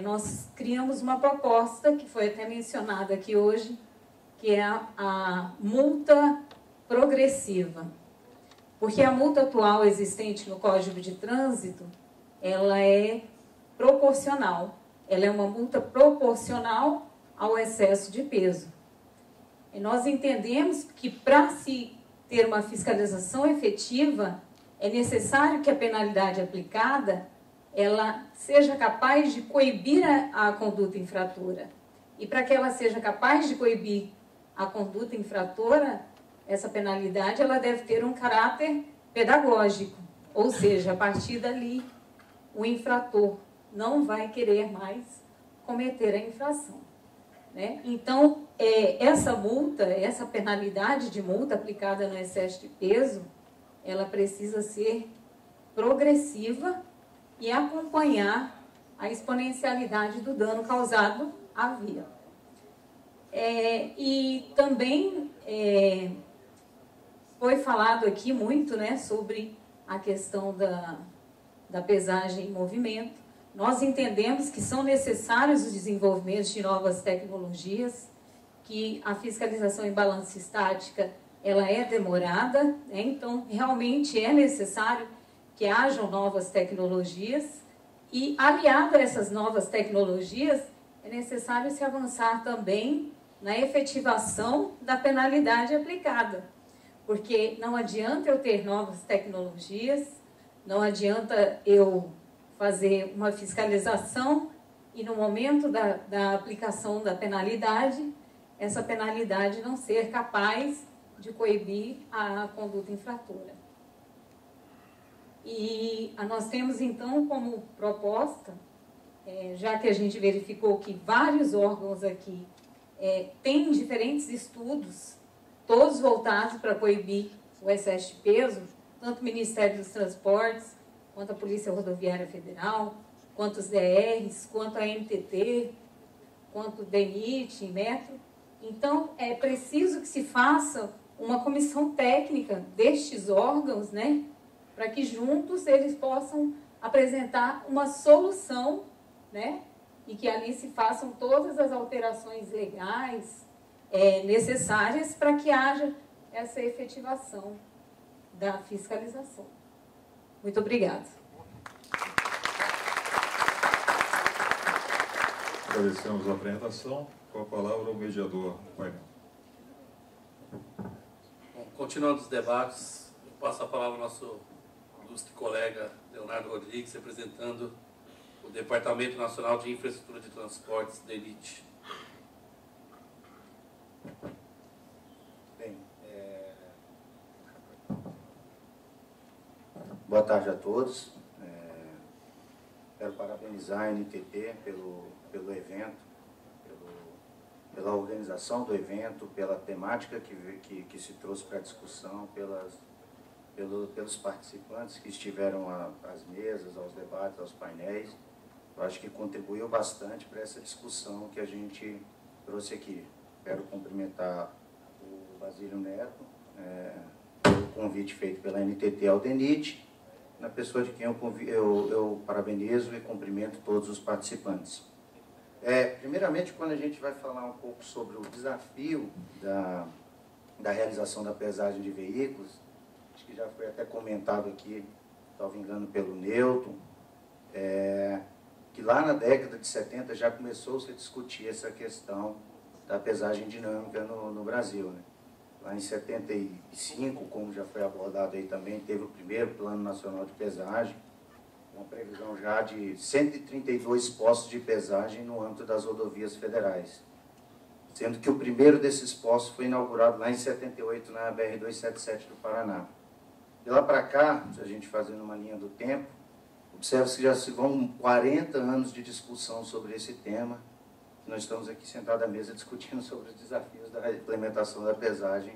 nós criamos uma proposta que foi até mencionada aqui hoje, que é a multa progressiva. Porque a multa atual existente no Código de Trânsito, ela é proporcional. Ela é uma multa proporcional ao excesso de peso. E nós entendemos que para se ter uma fiscalização efetiva, é necessário que a penalidade aplicada ela seja capaz de coibir a conduta infratora. E para que ela seja capaz de coibir a conduta infratora, essa penalidade ela deve ter um caráter pedagógico. Ou seja, a partir dali, o infrator não vai querer mais cometer a infração, né? Então, essa multa, essa penalidade de multa aplicada no excesso de peso, ela precisa ser progressiva e acompanhar a exponencialidade do dano causado à via. E também foi falado aqui muito, né, sobre a questão da pesagem em movimento. Nós entendemos que são necessários os desenvolvimentos de novas tecnologias, que a fiscalização em balança estática ela é demorada, né? Então realmente é necessário que hajam novas tecnologias e, aliado a essas novas tecnologias, é necessário se avançar também na efetivação da penalidade aplicada, porque não adianta eu ter novas tecnologias, não adianta eu fazer uma fiscalização e no momento da aplicação da penalidade, essa penalidade não ser capaz de coibir a conduta infratora. E nós temos então como proposta, já que a gente verificou que vários órgãos aqui têm diferentes estudos, todos voltados para coibir o excesso de peso, tanto o Ministério dos Transportes, quanto a Polícia Rodoviária Federal, quanto os DRs, quanto a NTT, quanto o DENIT, Metro. Então, é preciso que se faça uma comissão técnica destes órgãos, né, para que juntos eles possam apresentar uma solução, né, e que ali se façam todas as alterações legais necessárias para que haja essa efetivação da fiscalização. Muito obrigada. Agradecemos a apresentação. Com a palavra, o mediador do painel. Bom, continuando os debates, eu passo a palavra ao nosso ilustre colega Leonardo Rodrigues, representando o Departamento Nacional de Infraestrutura de Transportes, DENIT. Bem, boa tarde a todos. Quero parabenizar a NTT pelo evento, pela organização do evento, pela temática que se trouxe para a discussão, pelos participantes que estiveram às mesas, aos debates, aos painéis. Eu acho que contribuiu bastante para essa discussão que a gente trouxe aqui. Quero cumprimentar o Basílio Neto, pelo convite feito pela NTT ao DENIT, na pessoa de quem eu parabenizo e cumprimento todos os participantes. Primeiramente, quando a gente vai falar um pouco sobre o desafio da realização da pesagem de veículos, acho que já foi até comentado aqui, salvo engano, pelo Newton, que lá na década de 70 já começou-se a discutir essa questão da pesagem dinâmica no Brasil, né? Lá em 75, como já foi abordado aí também, teve o primeiro Plano Nacional de Pesagem, uma previsão já de 132 postos de pesagem no âmbito das rodovias federais. Sendo que o primeiro desses postos foi inaugurado lá em 78, na BR-277 do Paraná. De lá para cá, se a gente fazendo uma linha do tempo, observa-se que já se vão 40 anos de discussão sobre esse tema. Nós estamos aqui sentados à mesa discutindo sobre os desafios da implementação da pesagem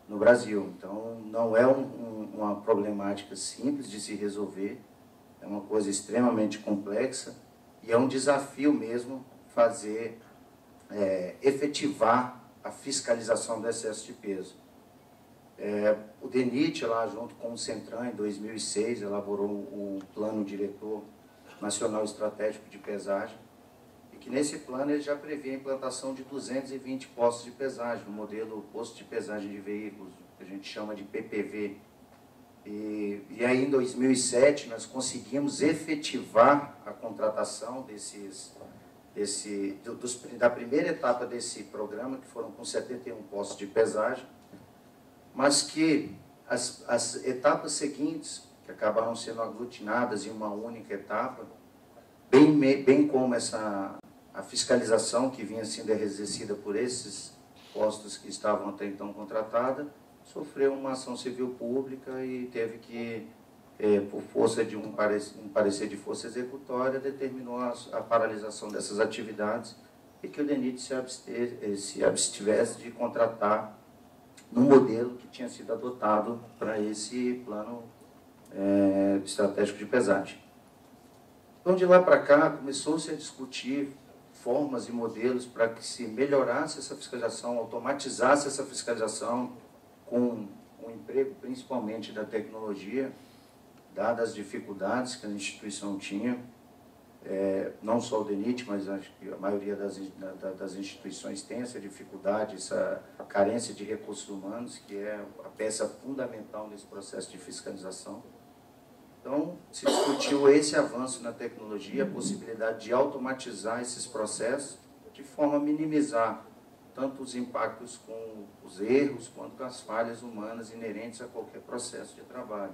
no Brasil. Então, não é uma problemática simples de se resolver, é uma coisa extremamente complexa e é um desafio mesmo efetivar a fiscalização do excesso de peso. O DENIT, lá junto com o Centran, em 2006, elaborou o Plano Diretor Nacional Estratégico de Pesagem, e que nesse plano ele já prevê a implantação de 220 postos de pesagem, no modelo posto de pesagem de veículos, que a gente chama de PPV. E aí, em 2007, nós conseguimos efetivar a contratação da primeira etapa desse programa, que foram com 71 postos de pesagem, mas que as etapas seguintes, que acabaram sendo aglutinadas em uma única etapa, bem como a fiscalização que vinha sendo exercida por esses postos que estavam até então contratados, sofreu uma ação civil pública e teve que, por força de um parecer de força executória, determinou a paralisação dessas atividades e que o DENIT se abstivesse de contratar no modelo que tinha sido adotado para esse plano estratégico de pesagem. Então, de lá para cá, começou-se a discutir formas e modelos para que se melhorasse essa fiscalização, automatizasse essa fiscalização com o emprego principalmente da tecnologia, dadas as dificuldades que a instituição tinha, não só o DENIT, mas acho que a maioria das instituições tem essa dificuldade, essa carência de recursos humanos, que é a peça fundamental nesse processo de fiscalização. Então, se discutiu esse avanço na tecnologia, a possibilidade de automatizar esses processos, de forma a minimizar tanto os impactos com os erros, quanto as falhas humanas inerentes a qualquer processo de trabalho.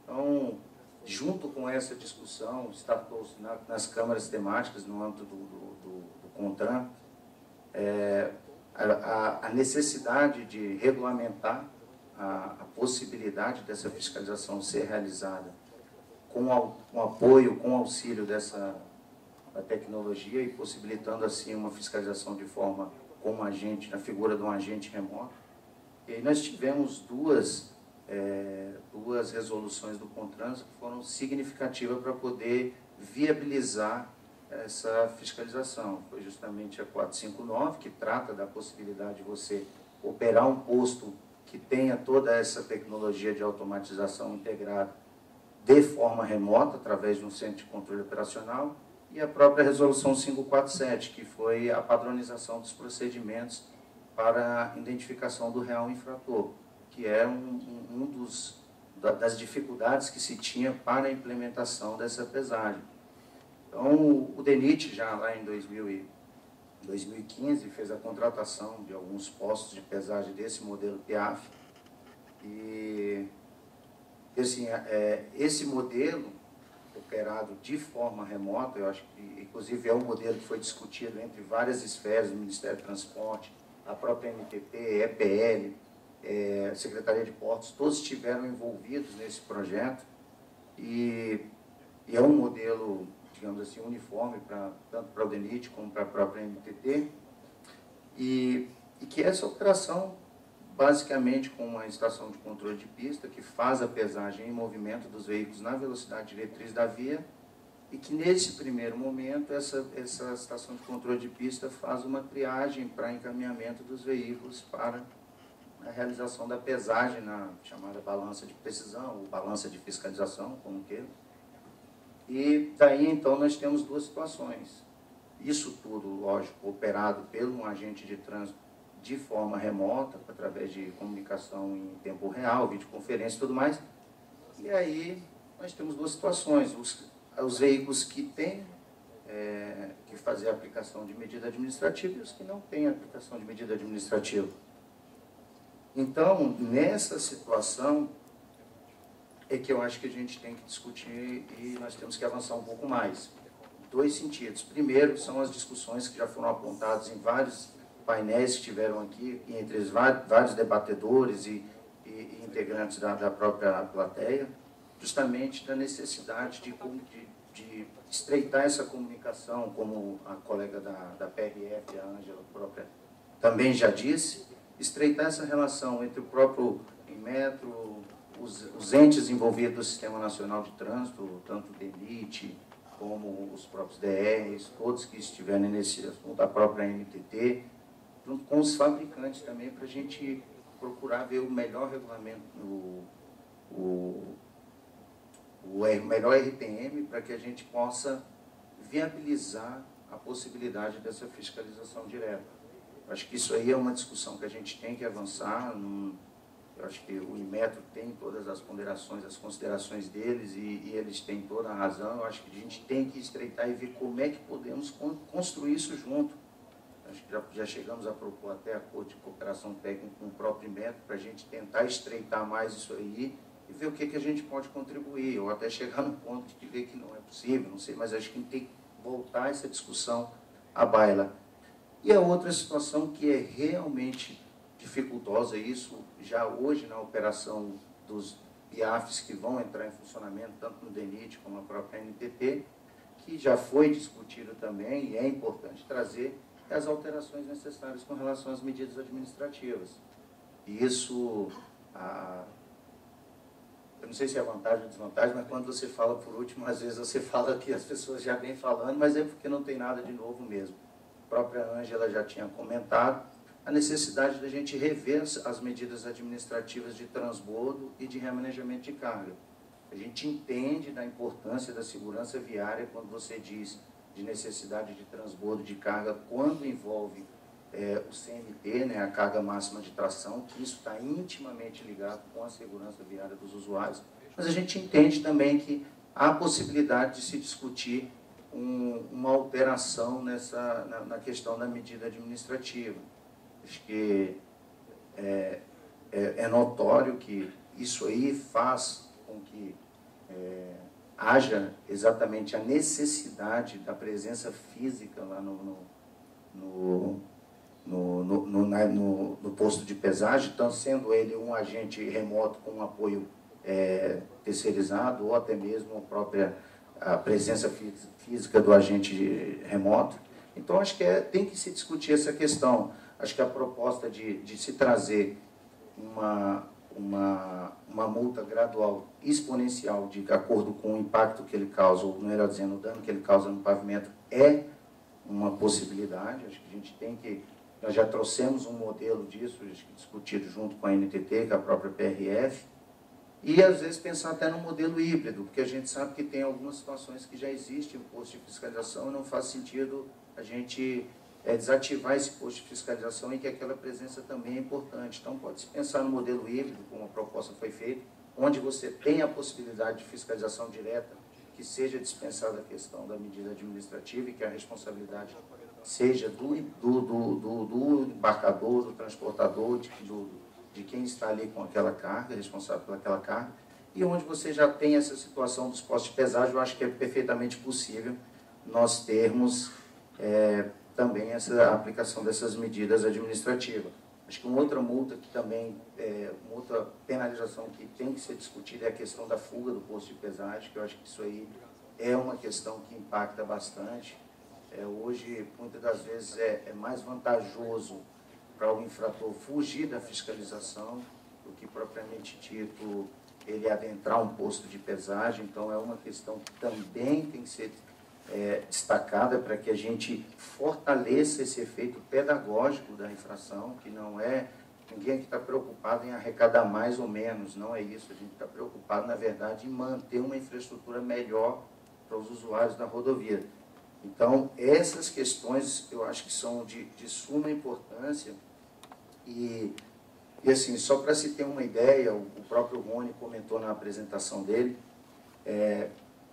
Então, junto com essa discussão, startou-se nas câmaras temáticas, no âmbito do CONTRAN, a necessidade de regulamentar a possibilidade dessa fiscalização ser realizada com apoio, com auxílio da tecnologia e possibilitando assim uma fiscalização de forma com um agente, na figura de um agente remoto. E aí nós tivemos duas resoluções do CONTRAN que foram significativas para poder viabilizar essa fiscalização. Foi justamente a 459, que trata da possibilidade de você operar um posto que tenha toda essa tecnologia de automatização integrada de forma remota, através de um centro de controle operacional, e a própria resolução 547, que foi a padronização dos procedimentos para a identificação do real infrator, que é das dificuldades que se tinha para a implementação dessa pesagem. Então, o DENIT, já lá em 2015, fez a contratação de alguns postos de pesagem desse modelo PIAF. E, assim, esse modelo, operado de forma remota, eu acho que, inclusive, é um modelo que foi discutido entre várias esferas, o Ministério do Transporte, a própria NTT, EPL, Secretaria de Portos, todos estiveram envolvidos nesse projeto. E é um modelo, digamos assim, uniforme, tanto para o DENIT como para a própria NTT, e que essa operação, basicamente com uma estação de controle de pista, que faz a pesagem em movimento dos veículos na velocidade diretriz da via, e que nesse primeiro momento essa estação de controle de pista faz uma triagem para encaminhamento dos veículos para a realização da pesagem na chamada balança de precisão, ou balança de fiscalização, como queira. E daí, então, nós temos duas situações. Isso tudo, lógico, operado por um agente de trânsito de forma remota, através de comunicação em tempo real, videoconferência e tudo mais. E aí, nós temos duas situações. Os veículos que têm que fazer a aplicação de medida administrativa e os que não têm aplicação de medida administrativa. Então, nessa situação, é que eu acho que a gente tem que discutir e nós temos que avançar um pouco mais. Dois sentidos. Primeiro, são as discussões que já foram apontadas em vários painéis que tiveram aqui, entre vários debatedores e integrantes da própria plateia, justamente da necessidade de estreitar essa comunicação, como a colega da PRF, a Ângela própria, também já disse, estreitar essa relação entre o próprio Inmetro, os entes envolvidos do Sistema Nacional de Trânsito, tanto o DENIT, como os próprios DRs, todos que estiverem nesse assunto, a própria NTT, junto com os fabricantes também, para a gente procurar ver o melhor regulamento, o melhor RTM, para que a gente possa viabilizar a possibilidade dessa fiscalização direta. Eu acho que isso aí é uma discussão que a gente tem que avançar. Eu acho que o Inmetro tem todas as ponderações, as considerações deles, e eles têm toda a razão. Eu acho que a gente tem que estreitar e ver como é que podemos construir isso junto. Acho que já chegamos a propor até acordo de cooperação técnica com o próprio Inmetro, para a gente tentar estreitar mais isso aí e ver o que a gente pode contribuir, ou até chegar no ponto de ver que não é possível, não sei, mas acho que a gente tem que voltar essa discussão à baila. E a outra situação que é realmente dificultosa, isso já hoje na operação dos PIAFs que vão entrar em funcionamento, tanto no DENIT como na própria NTT, que já foi discutido também, e é importante trazer as alterações necessárias com relação às medidas administrativas. E isso, eu não sei se é vantagem ou desvantagem, mas quando você fala por último, às vezes você fala que as pessoas já vêm falando, mas é porque não tem nada de novo mesmo. A própria Ângela já tinha comentado a necessidade da gente rever as medidas administrativas de transbordo e de remanejamento de carga. A gente entende da importância da segurança viária quando você diz de necessidade de transbordo de carga, quando envolve o CMT, né, a carga máxima de tração, que isso está intimamente ligado com a segurança viária dos usuários. Mas a gente entende também que há possibilidade de se discutir uma alteração na questão da medida administrativa. Acho que é notório que isso aí faz com que haja exatamente a necessidade da presença física lá no posto de pesagem, então sendo ele um agente remoto com um apoio terceirizado ou até mesmo a presença física do agente remoto. Então acho que tem que se discutir essa questão. Acho que a proposta de se trazer uma multa gradual, exponencial, de acordo com o impacto que ele causa, ou melhor dizendo, o dano que ele causa no pavimento, é uma possibilidade. Acho que a gente tem que... Nós já trouxemos um modelo disso, discutido junto com a NTT, com a própria PRF, e às vezes pensar até no modelo híbrido, porque a gente sabe que tem algumas situações que já existe um posto de fiscalização e não faz sentido a gente desativar esse posto de fiscalização e que aquela presença também é importante. Então pode-se pensar no modelo híbrido, como a proposta foi feita, onde você tem a possibilidade de fiscalização direta, que seja dispensada a questão da medida administrativa e que a responsabilidade seja do embarcador, do transportador, de quem está ali com aquela carga, responsável pelaquela carga, e onde você já tem essa situação dos postos de pesagem, eu acho que é perfeitamente possível nós termos também essa aplicação dessas medidas administrativas. Acho que uma outra multa que também, uma outra penalização que tem que ser discutida é a questão da fuga do posto de pesagem, que eu acho que isso aí é uma questão que impacta bastante. Hoje, muitas das vezes, é mais vantajoso para o infrator fugir da fiscalização do que, propriamente dito, ele adentrar um posto de pesagem. Então, é uma questão que também tem que ser destacada para que a gente fortaleça esse efeito pedagógico da infração, que não é ninguém que está preocupado em arrecadar mais ou menos, não é isso. A gente está preocupado, na verdade, em manter uma infraestrutura melhor para os usuários da rodovia. Então, essas questões eu acho que são de suma importância e assim, só para se ter uma ideia, o próprio Rony comentou na apresentação dele,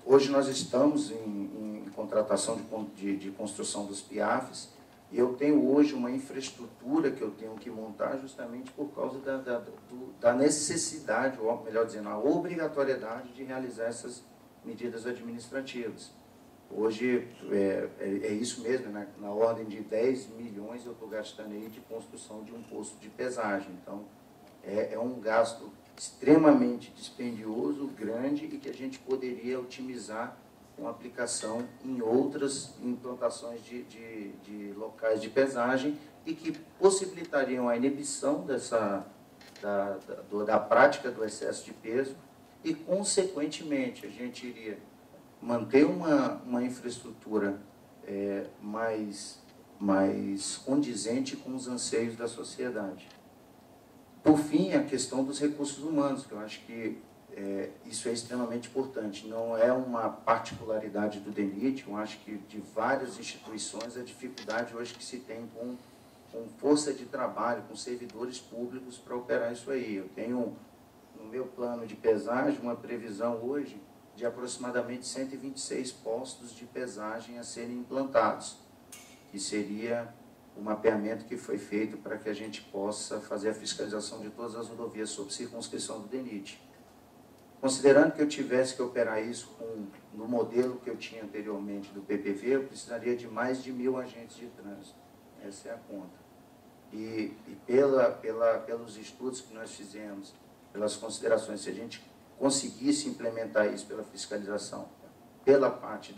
hoje nós estamos em contratação de construção dos PIAFs e eu tenho hoje uma infraestrutura que eu tenho que montar justamente por causa da necessidade, ou melhor dizendo, a obrigatoriedade de realizar essas medidas administrativas. Hoje é isso mesmo, né? Na ordem de 10 milhões eu estou gastando aí de construção de um posto de pesagem. Então, é um gasto extremamente dispendioso, grande e que a gente poderia otimizar com aplicação em outras implantações de locais de pesagem e que possibilitariam a inibição da prática do excesso de peso e, consequentemente, a gente iria manter uma infraestrutura mais condizente com os anseios da sociedade. Por fim, a questão dos recursos humanos, que eu acho que isso é extremamente importante. Não é uma particularidade do DENIT, eu acho que de várias instituições a dificuldade hoje que se tem com força de trabalho, com servidores públicos para operar isso aí. Eu tenho no meu plano de pesagem uma previsão hoje de aproximadamente 126 postos de pesagem a serem implantados, que seria o mapeamento que foi feito para que a gente possa fazer a fiscalização de todas as rodovias sob circunscrição do DENIT. Considerando que eu tivesse que operar isso no modelo que eu tinha anteriormente do PPV, eu precisaria de mais de 1.000 agentes de trânsito. Essa é a conta. E pelos estudos que nós fizemos, pelas considerações, se a gente conseguisse implementar isso pela fiscalização, pela parte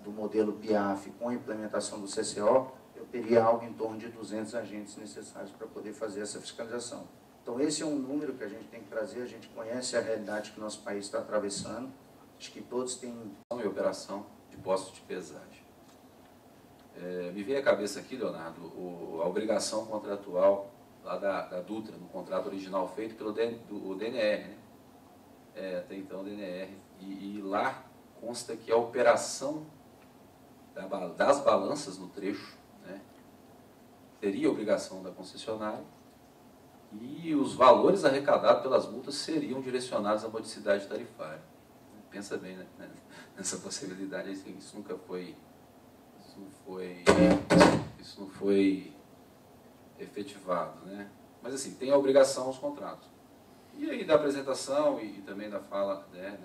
do modelo PIAF com a implementação do CCO, eu teria algo em torno de 200 agentes necessários para poder fazer essa fiscalização. Então, esse é um número que a gente tem que trazer, a gente conhece a realidade que o nosso país está atravessando, acho que todos têm... E operação de postos de pesagem. Me veio à cabeça aqui, Leonardo, a obrigação contratual lá da Dutra, no contrato original feito pelo DNR, né? Até então o DNR, e lá consta que a operação das balanças no trecho, né, teria obrigação da concessionária e os valores arrecadados pelas multas seriam direcionados à modicidade tarifária. Pensa bem, né, nessa possibilidade, isso não foi efetivado, né? Mas assim, tem a obrigação aos contratos. E aí da apresentação e também da fala, né,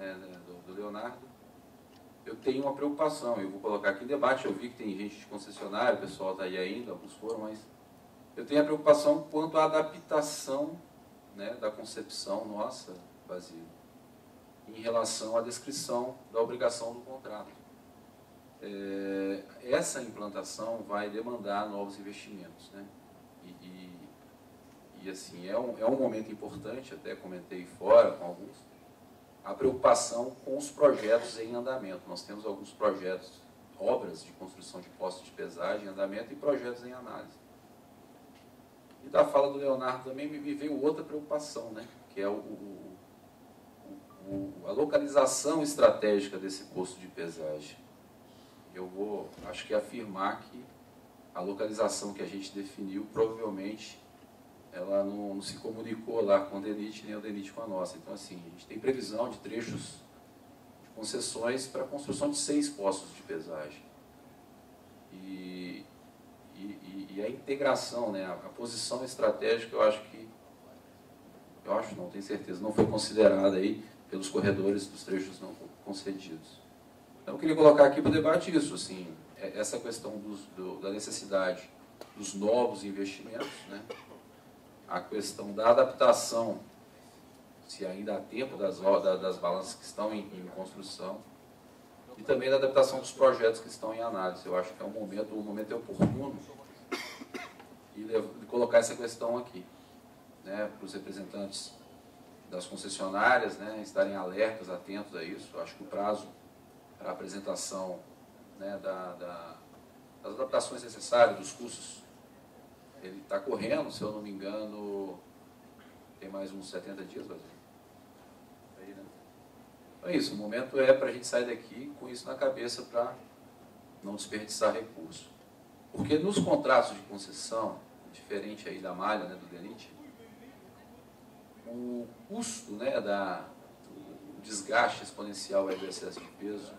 do Leonardo, eu tenho uma preocupação, eu vou colocar aqui em debate, eu vi que tem gente de concessionário, o pessoal está aí ainda, alguns foram, mas eu tenho a preocupação quanto à adaptação, né, da concepção nossa, Basílio, em relação à descrição da obrigação do contrato. Essa implantação vai demandar novos investimentos, né? E assim, é um momento importante, até comentei fora com alguns, a preocupação com os projetos em andamento. Nós temos alguns projetos, obras de construção de postos de pesagem em andamento e projetos em análise. E da fala do Leonardo também me veio outra preocupação, né? Que é a localização estratégica desse posto de pesagem. Eu vou, acho que afirmar que a localização que a gente definiu, provavelmente, ela não se comunicou lá com o DENIT, nem o DENIT com a nossa. Então, assim, a gente tem previsão de trechos de concessões para a construção de 6 postos de pesagem. E a integração, né, a posição estratégica, não tenho certeza, não foi considerada aí pelos corredores dos trechos não concedidos. Então, eu queria colocar aqui para o debate isso, assim, essa questão da necessidade dos novos investimentos, né? A questão da adaptação, se ainda há tempo das balanças que estão em construção, e também da adaptação dos projetos que estão em análise. Eu acho que é um momento oportuno de colocar essa questão aqui, né, para os representantes das concessionárias, né, estarem alertas, atentos a isso. Eu acho que o prazo para a apresentação, né, das adaptações necessárias, dos custos, ele está correndo, se eu não me engano, tem mais uns 70 dias, Brasil. Aí, né? Então é isso, o momento é para a gente sair daqui com isso na cabeça para não desperdiçar recurso. Porque nos contratos de concessão, diferente aí da malha, né, do DENIT, o custo, né, o desgaste exponencial aí do excesso de peso,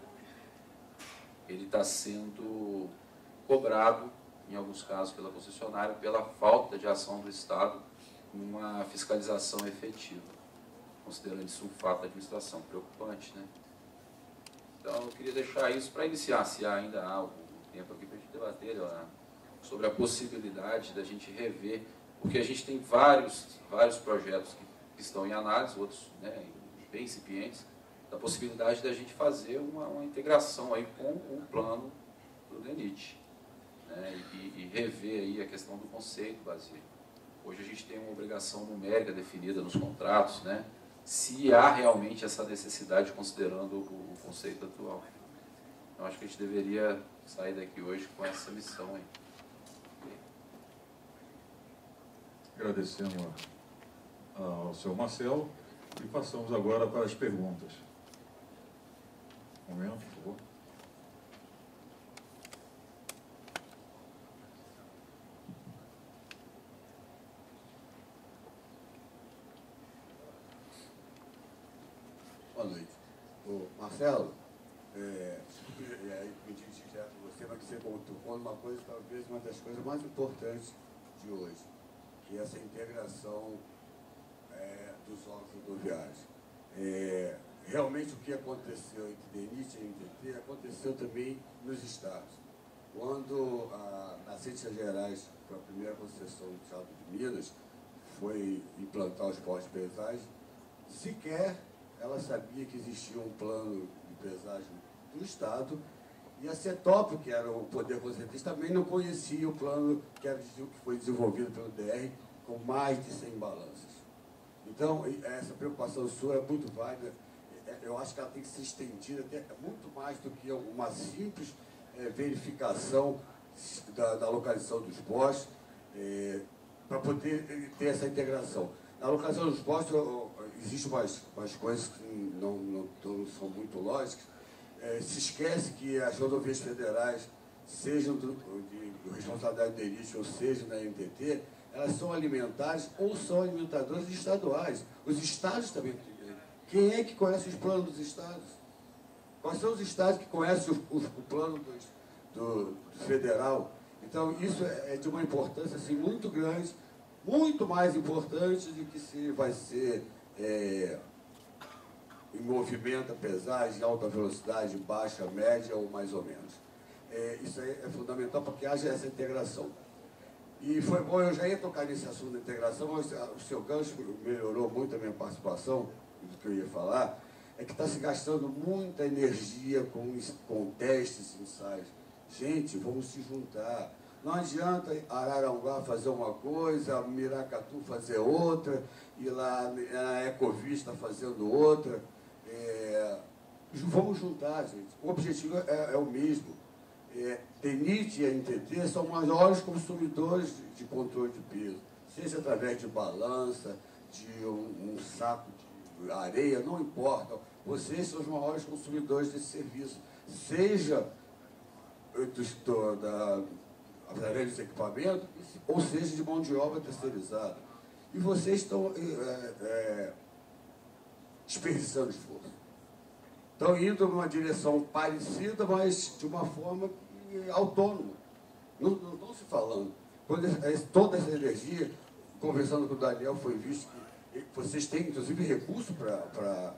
ele está sendo cobrado, em alguns casos, pela concessionária, pela falta de ação do Estado numa fiscalização efetiva, considerando isso um fato da administração preocupante, né? Então, eu queria deixar isso para iniciar, se ainda há algum tempo aqui para a gente debater, Leonardo, sobre a possibilidade da gente rever, porque a gente tem vários projetos que estão em análise, outros, né, bem incipientes, da possibilidade da gente fazer uma integração aí com o plano do DENIT, né, e rever aí a questão do conceito, Basílio. Hoje a gente tem uma obrigação numérica definida nos contratos, né, se há realmente essa necessidade considerando o conceito atual. Então acho que a gente deveria sair daqui hoje com essa missão aí. Agradecemos ao senhor Marcelo e passamos agora para as perguntas. Um momento, por favor. Boa noite. Marcelo, e aí pedi direto você, mas você pontuou numa coisa, talvez uma das coisas mais importantes de hoje, que é essa integração dos órgãos rodoviários. Realmente o que aconteceu entre DENIT e NTT aconteceu também nos estados. Quando nas Ciências Gerais, foi a primeira concessão do estado de Minas, foi implantar os postos de pesagem, sequer ela sabia que existia um plano de pesagem do Estado, e a CETOP, que era o poder concedente, também não conhecia o plano que foi desenvolvido pelo DR, com mais de 100 balanças. Então, essa preocupação sua é muito válida. Eu acho que ela tem que ser estendida até muito mais do que uma simples verificação da localização dos postos, para poder ter essa integração. Na localização dos postos, existem umas coisas que não são muito lógicas. Se esquece que as rodovias federais, sejam de responsabilidade do DENIT ou seja da NTT, elas são alimentares ou são alimentadoras estaduais. Os estados também. Quem é que conhece os planos dos estados? Quais são os estados que conhecem o plano do federal? Então, isso é de uma importância assim, muito grande, muito mais importante do que se vai ser em movimento, pesagem, alta velocidade, baixa, média ou mais ou menos. Isso aí é fundamental para que haja essa integração. E foi bom, eu já ia tocar nesse assunto da integração, mas o seu gancho melhorou muito a minha participação, do que eu ia falar, é que está se gastando muita energia com testes, ensaios. Gente, vamos se juntar. Não adianta Araranguá fazer uma coisa, Miracatu fazer outra, e lá a Ecovista fazendo outra. Vamos juntar, gente. O objetivo é o mesmo. DENIT e a NTT são maiores consumidores de controle de peso, seja através de balança, de um saco de areia, não importa. Vocês são os maiores consumidores desse serviço, seja através desse equipamento, ou seja de mão de obra terceirizada. E vocês estão desperdiçando esforço. Estão indo numa direção parecida, mas de uma forma autônoma. Não estão se falando. Toda essa energia, conversando com o Daniel, foi visto que vocês têm, inclusive, recurso para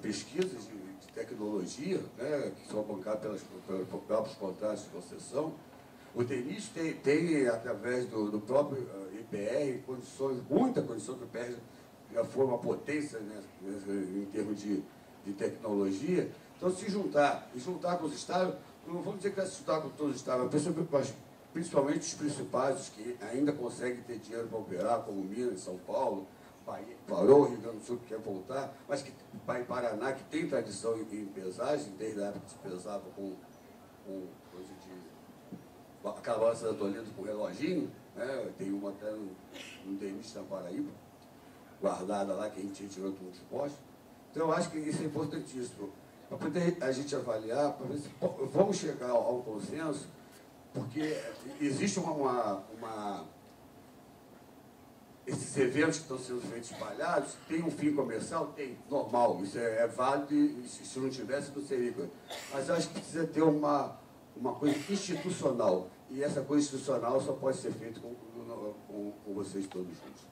pesquisas de tecnologia, né, que são bancadas pelos próprios contratos de concessão. O DENIT tem através do próprio IPR, muita condição que o IPR já foi uma potência, né, em termos de tecnologia. Então, se juntar com os estados, não vamos dizer que vai se juntar com todos os estados, mas principalmente os principais, os que ainda conseguem ter dinheiro para operar, como Minas, São Paulo, Bahia, parou, Rio Grande do Sul, que quer voltar, mas que vai em Paraná, que tem tradição em pesagem, desde a época que se pesava com coisa de aquela balança da Toledo com reloginho, né? Tem uma até no DENIT na Paraíba, guardada lá, que a gente tirou de muitos postos. Então, eu acho que isso é importantíssimo, para poder a gente avaliar, para ver se vamos chegar ao consenso, porque existe esses eventos que estão sendo feitos espalhados, tem um fim comercial? Tem, normal, isso é válido, e se não tivesse, não seria. Mas eu acho que precisa ter uma coisa institucional, e essa coisa institucional só pode ser feita com vocês todos juntos.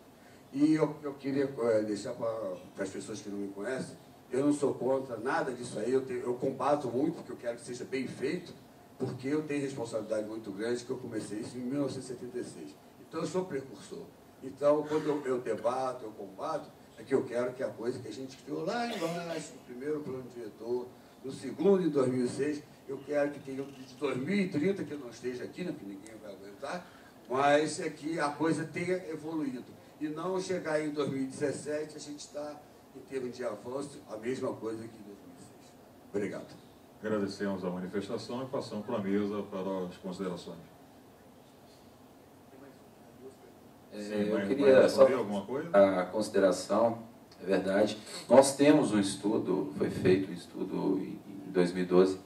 E eu queria deixar para as pessoas que não me conhecem, eu não sou contra nada disso aí, eu combato muito, porque eu quero que seja bem feito, porque eu tenho responsabilidade muito grande, que eu comecei isso em 1976. Então, eu sou precursor. Então, quando eu debato, eu combato, é que eu quero que a coisa que a gente criou lá embaixo, no primeiro plano diretor, no segundo, em 2006, eu quero que tenha de 2030, que eu não esteja aqui, né, porque ninguém vai aguentar, mas é que a coisa tenha evoluído. E não chegar em 2017, a gente está, em termos de avanço, a mesma coisa que em 2006. Obrigado. Agradecemos a manifestação e passamos para a mesa para as considerações. Eu queria só alguma coisa? A consideração, é verdade. Nós temos um estudo, foi feito um estudo em 2012,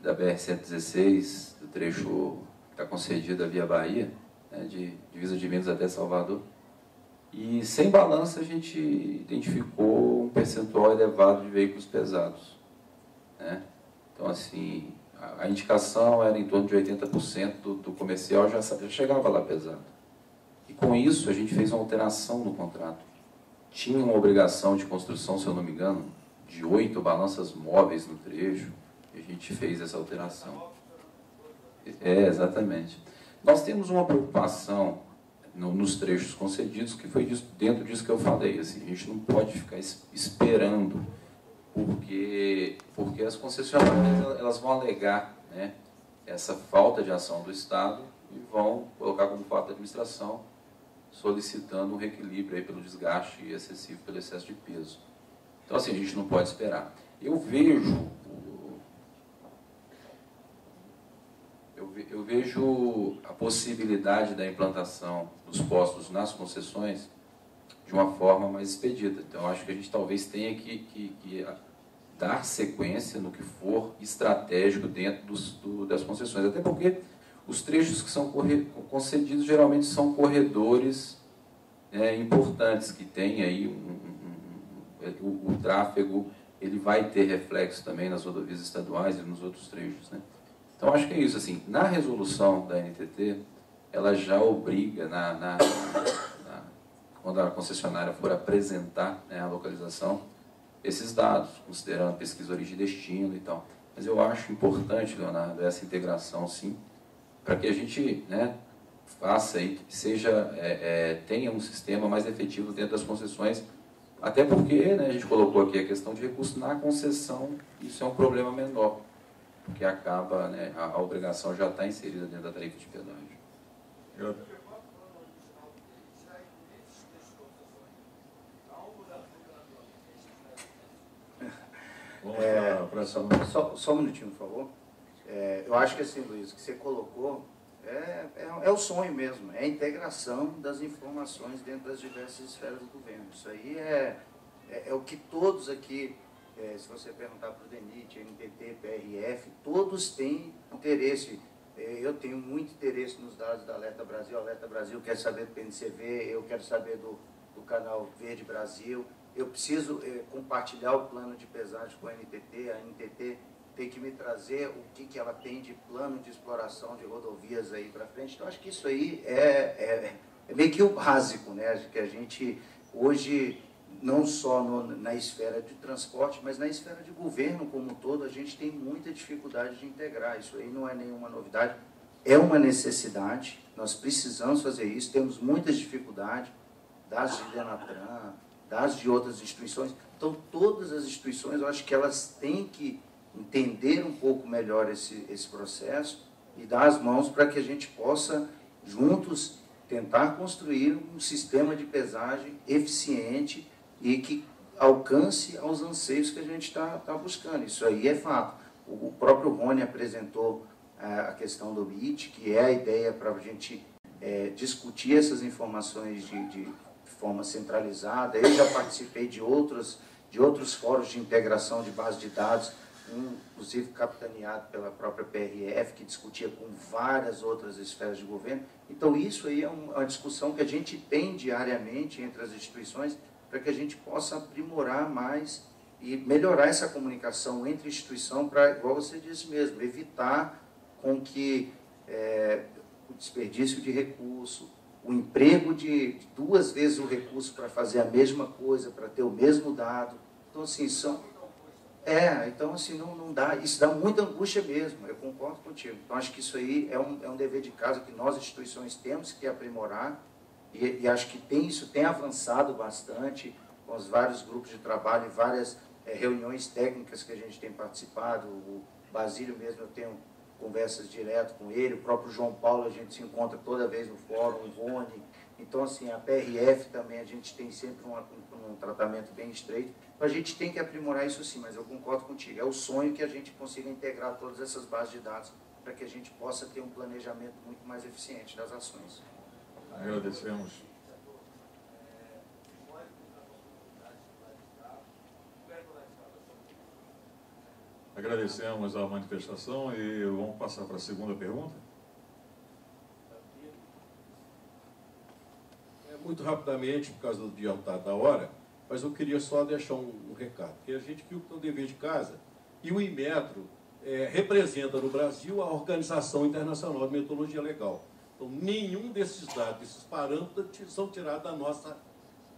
da BR-116, do trecho que está concedido a Via Bahia, né, de divisa de Minas até Salvador. E sem balança a gente identificou um percentual elevado de veículos pesados, né? Então, assim, a indicação era em torno de 80% do comercial já chegava lá pesado. E com isso a gente fez uma alteração no contrato. Tinha uma obrigação de construção, se eu não me engano, de 8 balanças móveis no trecho, e a gente fez essa alteração. Exatamente. Nós temos uma preocupação nos trechos concedidos, que foi dentro disso que eu falei. Assim, a gente não pode ficar esperando, porque as concessionárias elas vão alegar, né, essa falta de ação do Estado e vão colocar como fato da administração solicitando um reequilíbrio aí pelo desgaste excessivo, pelo excesso de peso. Então, assim, a gente não pode esperar. Eu vejo a possibilidade da implantação dos postos nas concessões de uma forma mais expedita. Então, acho que a gente talvez tenha que dar sequência no que for estratégico dentro das concessões. Até porque os trechos que são concedidos geralmente são corredores importantes, que têm aí o tráfego, ele vai ter reflexo também nas rodovias estaduais e nos outros trechos, né? Então, acho que é isso. Assim, na resolução da NTT, ela já obriga, quando a concessionária for apresentar, né, a localização, esses dados, considerando pesquisa origem e destino e tal. Mas eu acho importante, Leonardo, essa integração, sim, para que a gente, né, faça aí, que tenha um sistema mais efetivo dentro das concessões, até porque, né, a gente colocou aqui a questão de recurso na concessão, isso é um problema menor, porque acaba, né, a obrigação já está inserida dentro da tarifa de pedágio. Só um minutinho, por favor. Eu acho que assim, Luiz, o que você colocou é o sonho mesmo, é a integração das informações dentro das diversas esferas do governo. Isso aí é o que todos aqui, se você perguntar para o DENIT, NTT, PRF, todos têm interesse. Eu tenho muito interesse nos dados da Alerta Brasil. A Alerta Brasil quer saber do PNCV, eu quero saber do canal Verde Brasil. Eu preciso compartilhar o plano de pesagem com a NTT tem que me trazer o que ela tem de plano de exploração de rodovias aí para frente. Então, acho que isso aí é meio que o básico, né? Que a gente, hoje, não só na esfera de transporte, mas na esfera de governo como um todo, a gente tem muita dificuldade de integrar. Isso aí não é nenhuma novidade, é uma necessidade, nós precisamos fazer isso, temos muitas dificuldades, das de Denatran, das de outras instituições. Então, todas as instituições, eu acho que elas têm que entender um pouco melhor esse processo e dar as mãos para que a gente possa, juntos, tentar construir um sistema de pesagem eficiente e que alcance aos anseios que a gente está buscando. Isso aí é fato. O próprio Rony apresentou a questão do BIT, que é a ideia para a gente discutir essas informações de forma centralizada. Eu já participei de outros fóruns de integração de base de dados, inclusive capitaneado pela própria PRF, que discutia com várias outras esferas de governo. Então, isso aí é uma discussão que a gente tem diariamente entre as instituições para que a gente possa aprimorar mais e melhorar essa comunicação entre instituição para, igual você disse mesmo, evitar com que o desperdício de recurso, o emprego de 2 vezes o recurso para fazer a mesma coisa, para ter o mesmo dado. Então, assim, então, assim, não dá, isso dá muita angústia mesmo, eu concordo contigo. Então, acho que isso aí é um dever de casa que nós, instituições, temos que aprimorar, e acho que isso tem avançado bastante, com os vários grupos de trabalho e várias reuniões técnicas que a gente tem participado. O Basílio mesmo, eu tenho conversas direto com ele, o próprio João Paulo, a gente se encontra toda vez no fórum, o Rony. Então, assim, a PRF também, a gente tem sempre um tratamento bem estreito. Então, a gente tem que aprimorar isso sim, mas eu concordo contigo. É o sonho que a gente consiga integrar todas essas bases de dados para que a gente possa ter um planejamento muito mais eficiente das ações. Agradecemos. Agradecemos a manifestação e vamos passar para a segunda pergunta. Muito rapidamente, por causa do adiantado da hora, mas eu queria só deixar um recado, porque a gente viu que tem o dever de casa, e o Inmetro representa no Brasil a Organização Internacional de Metrologia Legal. Então, nenhum desses dados, desses parâmetros, são tirados da nossa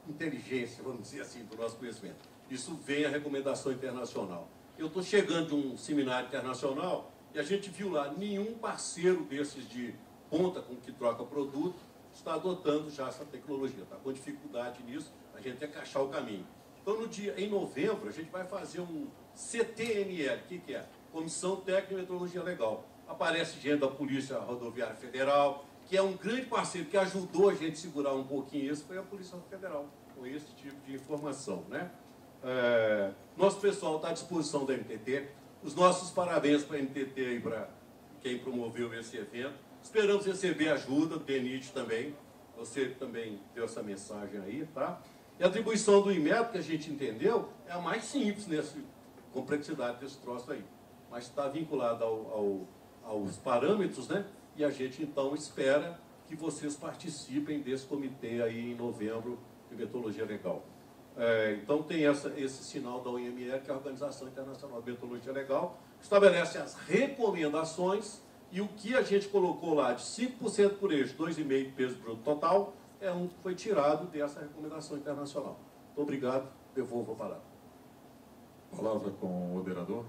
inteligência, vamos dizer assim, do nosso conhecimento. Isso vem a recomendação internacional. Eu estou chegando de um seminário internacional e a gente viu lá, nenhum parceiro desses de ponta com que troca produto está adotando já essa tecnologia. Está com dificuldade nisso, a gente tem que achar o caminho. Então, em novembro, a gente vai fazer um CTML. O que é? Comissão Técnica de Metrologia Legal. Aparece gente da Polícia Rodoviária Federal, que é um grande parceiro, que ajudou a gente a segurar um pouquinho isso, foi a Polícia Federal, com esse tipo de informação, né? Nosso pessoal está à disposição da NTT. Os nossos parabéns para a NTT e para quem promoveu esse evento. Esperamos receber ajuda do DENIT também. Você também deu essa mensagem aí, tá? E a atribuição do Inmetro, que a gente entendeu, é a mais simples nessa complexidade desse troço aí. Mas está vinculada aos parâmetros, né? E a gente, então, espera que vocês participem desse comitê aí em novembro de Metrologia Legal. Então, tem esse sinal da OIME, que é a Organização Internacional de Metrologia Legal, que estabelece as recomendações e o que a gente colocou lá de 5% por eixo, 2,5% peso bruto total, é um que foi tirado dessa recomendação internacional. Muito obrigado, devolvo a palavra. Palavra com o moderador.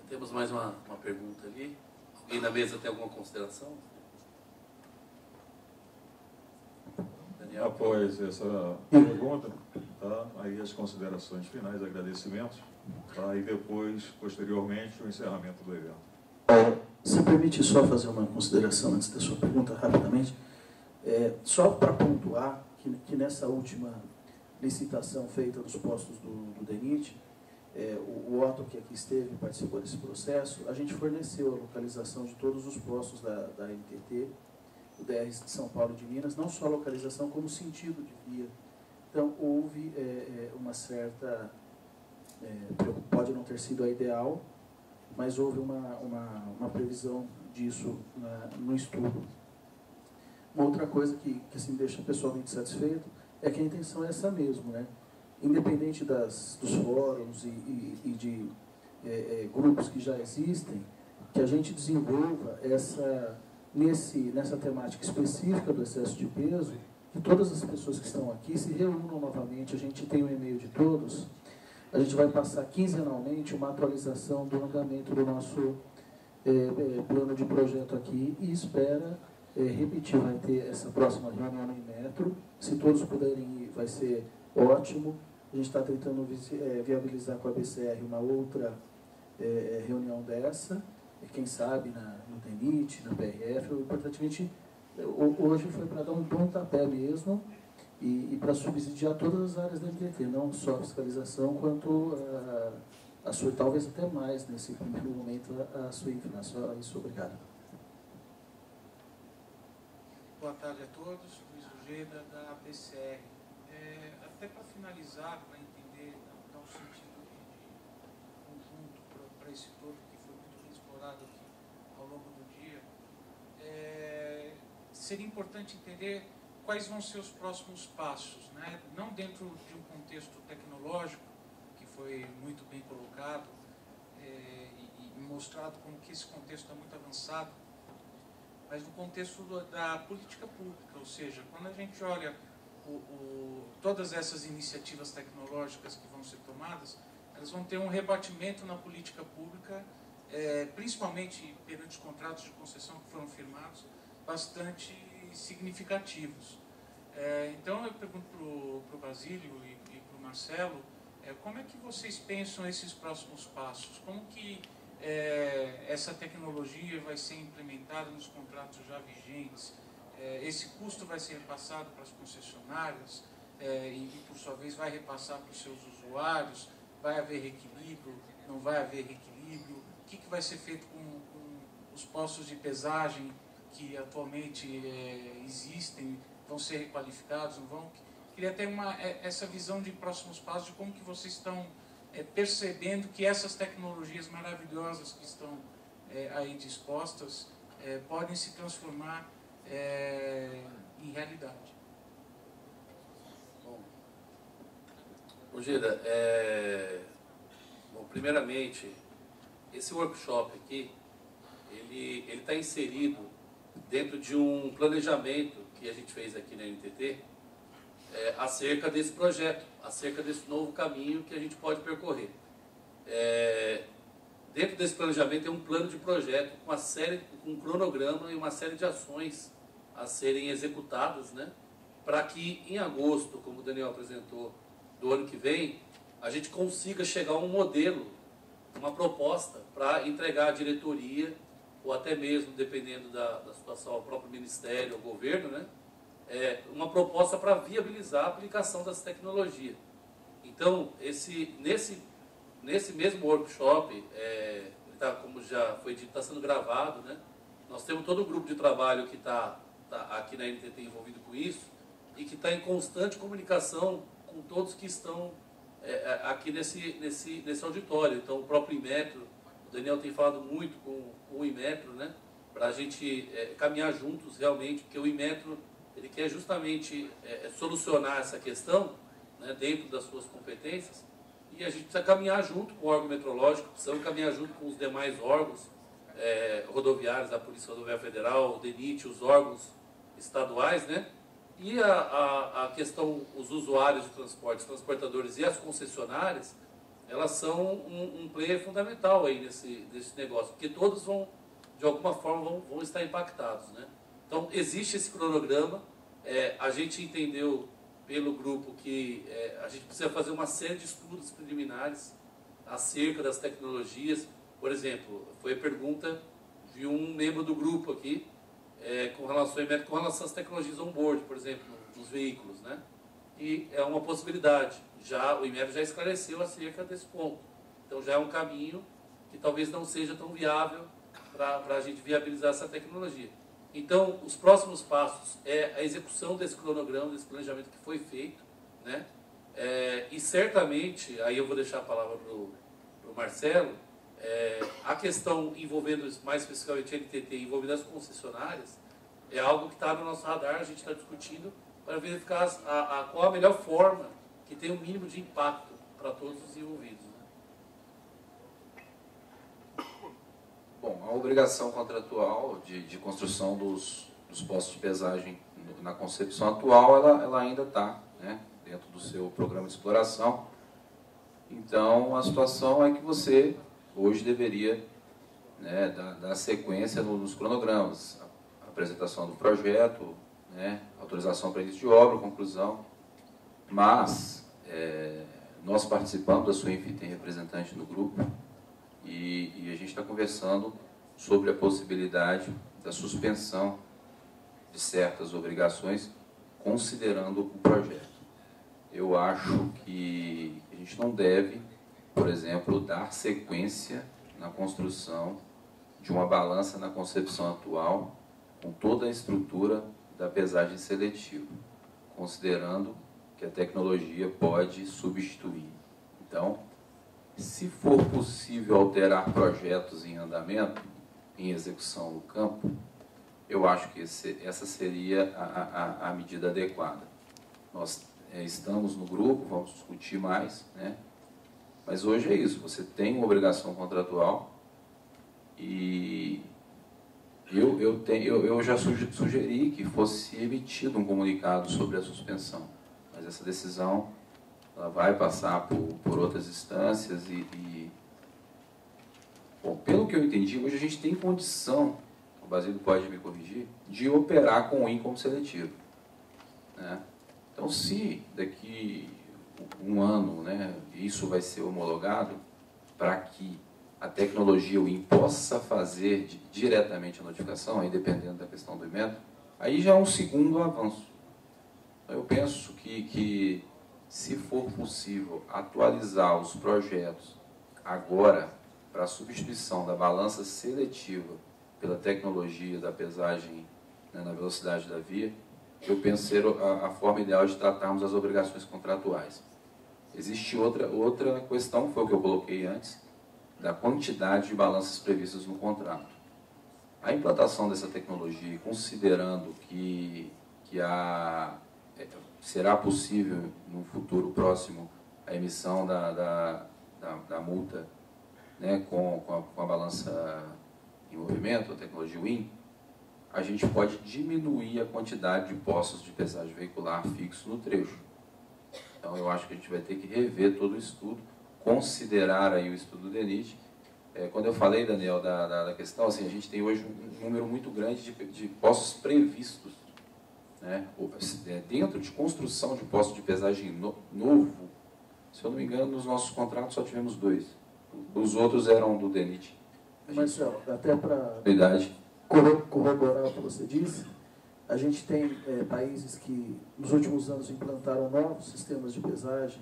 Temos mais uma pergunta ali. Alguém na mesa tem alguma consideração? Daniel? Após essa pergunta, tá? Aí as considerações finais, agradecimentos, tá? E depois, posteriormente, o encerramento do evento. Se permite só fazer uma consideração antes da sua pergunta, rapidamente. Só para pontuar que nessa última licitação feita nos postos do DENIT, o Otto, que aqui esteve e participou desse processo, a gente forneceu a localização de todos os postos da NTT, o DR de São Paulo e de Minas, não só a localização, como o sentido de via. Então, houve uma certa... pode não ter sido a ideal, mas houve uma previsão disso no estudo. Uma outra coisa que assim, deixa pessoalmente satisfeito é que a intenção é essa mesmo, né? Independente dos fóruns e de grupos que já existem, que a gente desenvolva nessa temática específica do excesso de peso, que todas as pessoas que estão aqui se reúnam novamente, a gente tem o e-mail de todos, a gente vai passar quinzenalmente uma atualização do andamento do nosso plano de projeto aqui e espera repetir, vai ter essa próxima reunião no Inmetro, se todos puderem ir vai ser ótimo. A gente está tentando viabilizar com a BCR uma outra reunião dessa, quem sabe no DENIT, na PRF. Importantemente, hoje foi para dar um pontapé mesmo e para subsidiar todas as áreas da NTT, não só a fiscalização, quanto a sua, talvez até mais, nesse primeiro momento, a sua infração. Isso, obrigado. Boa tarde a todos, Luiz Ojeda, da PCR. Até para finalizar, para entender, dar um sentido de conjunto para esse todo que foi muito bem explorado aqui ao longo do dia, seria importante entender quais vão ser os próximos passos, né? Não dentro de um contexto tecnológico, que foi muito bem colocado e mostrado como que esse contexto está muito avançado, mas no contexto da política pública, ou seja, quando a gente olha todas essas iniciativas tecnológicas que vão ser tomadas, elas vão ter um rebatimento na política pública, principalmente perante os contratos de concessão que foram firmados, bastante significativos. Então eu pergunto para o Basílio e para o Marcelo, como é que vocês pensam esses próximos passos? Como que essa tecnologia vai ser implementada nos contratos já vigentes? Esse custo vai ser repassado para as concessionárias e, por sua vez, vai repassar para os seus usuários? Vai haver reequilíbrio? Não vai haver reequilíbrio? O que vai ser feito com os postos de pesagem que atualmente existem? Vão ser requalificados? Não vão? Queria ter essa visão de próximos passos, de como que vocês estão percebendo que essas tecnologias maravilhosas que estão aí dispostas podem se transformar em realidade. Bom, Ojeda, primeiramente, esse workshop aqui, ele está inserido dentro de um planejamento que a gente fez aqui na NTT acerca desse projeto, acerca desse novo caminho que a gente pode percorrer. Dentro desse planejamento tem um plano de projeto com um cronograma e uma série de ações a serem executadas, né, para que em agosto, como o Daniel apresentou, do ano que vem, a gente consiga chegar a um modelo, uma proposta para entregar à diretoria ou até mesmo, dependendo da situação, ao próprio Ministério, ao governo, né, uma proposta para viabilizar a aplicação dessa tecnologia. Então, nesse mesmo workshop, como já foi dito, está sendo gravado, né? Nós temos todo o grupo de trabalho que está aqui na NTT envolvido com isso e que está em constante comunicação com todos que estão aqui nesse auditório. Então, o próprio Inmetro, o Daniel tem falado muito com o Inmetro, né? Para a gente caminhar juntos realmente, porque o Inmetro ele quer justamente solucionar essa questão, né, dentro das suas competências, e a gente precisa caminhar junto com o órgão metrológico, precisamos caminhar junto com os demais órgãos rodoviários, da Polícia Rodoviária Federal, o DENIT, os órgãos estaduais, né? E a questão, os usuários de transporte, os transportadores e as concessionárias, elas são um player fundamental aí nesse negócio, porque todos vão, de alguma forma, vão estar impactados, né? Então, existe esse cronograma, a gente entendeu pelo grupo que a gente precisa fazer uma série de estudos preliminares acerca das tecnologias. Por exemplo, foi a pergunta de um membro do grupo aqui, com relação às tecnologias on-board, por exemplo, nos veículos, né? E é uma possibilidade. O IMEB já esclareceu acerca desse ponto. Então já é um caminho que talvez não seja tão viável para a gente viabilizar essa tecnologia. Então, os próximos passos é a execução desse cronograma, desse planejamento que foi feito, né? E certamente, aí eu vou deixar a palavra para o Marcelo, a questão envolvendo, mais especificamente a NTT, envolvendo as concessionárias, é algo que está no nosso radar, a gente está discutindo para verificar qual a melhor forma que tem o mínimo de impacto para todos os envolvidos. Né? Bom, a obrigação contratual de construção dos postos de pesagem na concepção atual, ela ainda está, né, dentro do seu programa de exploração. Então, a situação é que você hoje deveria, né, dar sequência nos cronogramas, a apresentação do projeto, né, autorização para início de obra, conclusão. Mas nós participamos da SUINF, tem representante no grupo, e a gente está conversando sobre a possibilidade da suspensão de certas obrigações, considerando o projeto. Eu acho que a gente não deve, por exemplo, dar sequência na construção de uma balança na concepção atual, com toda a estrutura da pesagem seletiva, considerando que a tecnologia pode substituir. Então, se for possível alterar projetos em andamento, em execução no campo, eu acho que essa seria a medida adequada. Nós estamos no grupo, vamos discutir mais, né? Mas hoje é isso, você tem uma obrigação contratual e eu já sugeri que fosse emitido um comunicado sobre a suspensão, mas essa decisão ela vai passar por outras instâncias bom, pelo que eu entendi, hoje a gente tem condição, o Basílio pode me corrigir, de operar com o IN como seletivo, né? Então, se daqui um ano, né, isso vai ser homologado para que a tecnologia, o IN, possa fazer diretamente a notificação, aí dependendo da questão do IMETRO, aí já é um segundo avanço. Então, eu penso que se for possível atualizar os projetos agora para a substituição da balança seletiva pela tecnologia da pesagem, né, na velocidade da via, eu penso ser a forma ideal de tratarmos as obrigações contratuais. Existe outra questão, foi o que eu coloquei antes, da quantidade de balanças previstas no contrato. A implantação dessa tecnologia, considerando que será possível, no futuro próximo, a emissão da multa, né, com a balança em movimento, a tecnologia WIN, a gente pode diminuir a quantidade de postos de pesagem veicular fixo no trecho. Então, eu acho que a gente vai ter que rever todo o estudo, considerar aí o estudo do DENIT. Quando eu falei, Daniel, da questão, assim, a gente tem hoje um número muito grande de postos previstos, né? Dentro de construção de postos de pesagem novo, se eu não me engano, nos nossos contratos só tivemos 2. Os outros eram do DENIT. Marcelo, até para Idade. corroborar o que você disse, a gente tem países que nos últimos anos implantaram novos sistemas de pesagem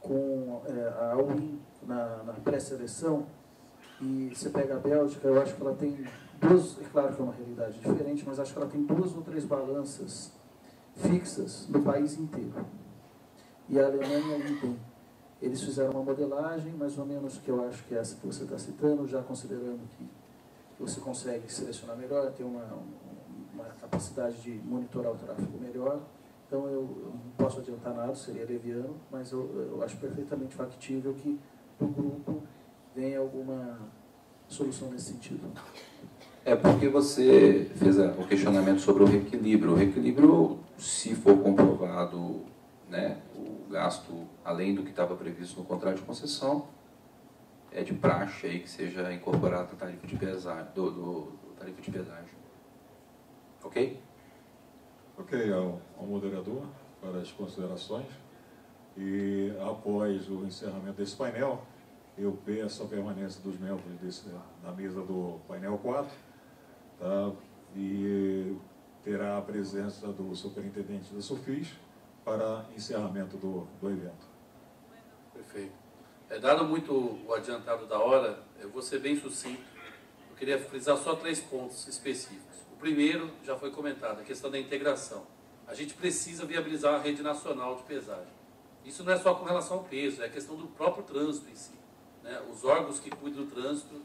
com a AWIN na pré-seleção, e você pega a Bélgica, eu acho que ela tem duas, é claro que é uma realidade diferente, mas acho que ela tem 2 ou 3 balanças fixas no país inteiro. E a Alemanha, idem. Eles fizeram uma modelagem, mais ou menos, que eu acho que é essa que você está citando, já considerando que você consegue selecionar melhor, ter uma capacidade de monitorar o tráfego melhor. Então, eu não posso adiantar nada, seria leviano, mas eu acho perfeitamente factível que do grupo venha alguma solução nesse sentido. É porque você fez o questionamento sobre o reequilíbrio. O reequilíbrio, se for comprovado, né, o gasto além do que estava previsto no contrato de concessão, é de praxe aí que seja incorporado a tarifa de pesagem, do tarifa de pedágio. Ok? Ok, ao moderador para as considerações. E após o encerramento desse painel, eu peço a permanência dos membros da mesa do painel 4, tá? E terá a presença do superintendente da SUFIS para encerramento do evento. Perfeito. Dado muito o adiantado da hora, eu vou ser bem sucinto. Eu queria frisar só 3 pontos específicos. O primeiro, já foi comentado, a questão da integração. A gente precisa viabilizar a rede nacional de pesagem. Isso não é só com relação ao peso, é a questão do próprio trânsito em si, né? Os órgãos que cuidam do trânsito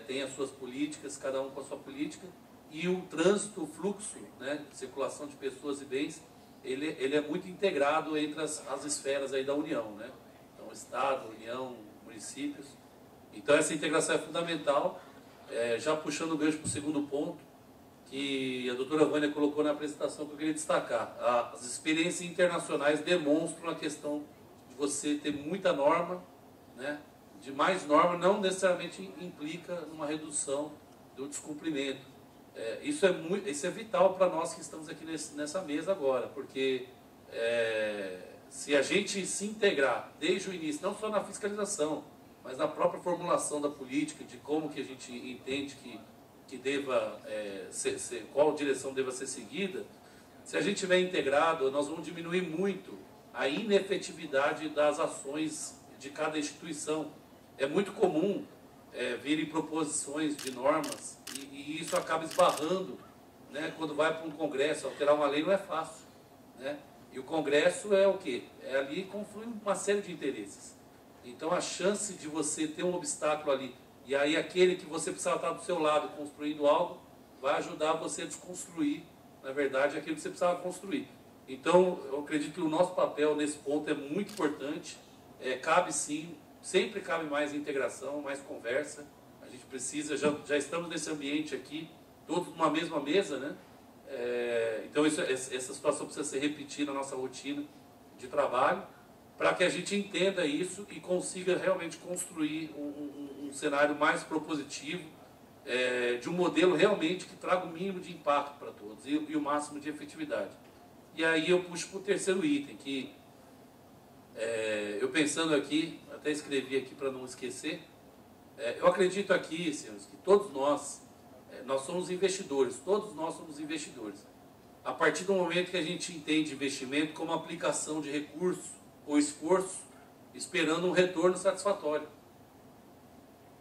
têm as suas políticas, cada um com a sua política, e o trânsito, o fluxo, né, de circulação de pessoas e bens, ele é muito integrado entre as esferas aí da União, né? Então, Estado, União, municípios. Então, essa integração é fundamental. Já puxando o gancho para o segundo ponto, que a doutora Vânia colocou na apresentação, que eu queria destacar. As experiências internacionais demonstram a questão de você ter muita norma, né? De mais norma não necessariamente implica numa redução do descumprimento. Isso é vital para nós que estamos aqui nessa mesa agora, porque se a gente se integrar desde o início, não só na fiscalização, mas na própria formulação da política, de como que a gente entende que deva qual direção deva ser seguida, se a gente estiver integrado, nós vamos diminuir muito a inefetividade das ações de cada instituição. É muito comum virem proposições de normas e isso acaba esbarrando, né, quando vai para um congresso. Alterar uma lei não é fácil, né? E o congresso é o quê? Ali conflui uma série de interesses. Então a chance de você ter um obstáculo ali, e aí aquele que você precisava estar do seu lado construindo algo, vai ajudar você a desconstruir, na verdade, aquilo que você precisava construir. Então, eu acredito que o nosso papel nesse ponto é muito importante. Cabe sim, sempre cabe mais integração, mais conversa. A gente precisa, já estamos nesse ambiente aqui, todos numa mesma mesa, né? Então, essa situação precisa ser repetida na nossa rotina de trabalho, para que a gente entenda isso e consiga realmente construir um cenário mais propositivo, de um modelo realmente que traga o mínimo de impacto para todos e o máximo de efetividade. E aí eu puxo para o terceiro item, que eu pensando aqui, até escrevi aqui para não esquecer, eu acredito aqui, senhores, que todos nós somos investidores, todos nós somos investidores. A partir do momento que a gente entende investimento como aplicação de recurso ou esforço, esperando um retorno satisfatório.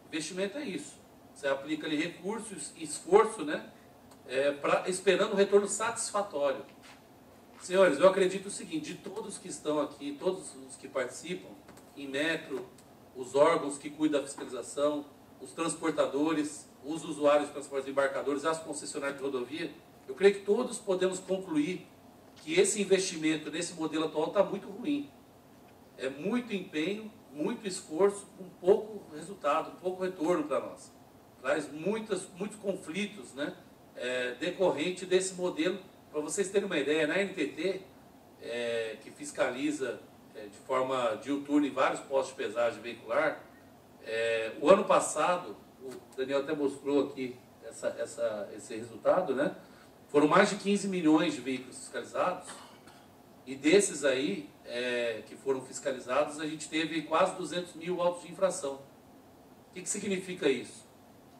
Investimento é isso. Você aplica ali recursos, esforço, né, esperando um retorno satisfatório. Senhores, eu acredito o seguinte, de todos que estão aqui, todos os que participam, Inmetro, os órgãos que cuidam da fiscalização, os transportadores, os usuários de transportes embarcadores, as concessionárias de rodovia, eu creio que todos podemos concluir que esse investimento nesse modelo atual está muito ruim. É muito empenho, muito esforço, com pouco resultado, pouco retorno para nós. Traz muitos conflitos, né, decorrente desse modelo. Para vocês terem uma ideia, na NTT, que fiscaliza de forma diuturna em vários postos de pesagem veicular, o ano passado, o Daniel até mostrou aqui esse resultado, né? Foram mais de 15 milhões de veículos fiscalizados, e desses aí, que foram fiscalizados, a gente teve quase 200 mil autos de infração. O que significa isso?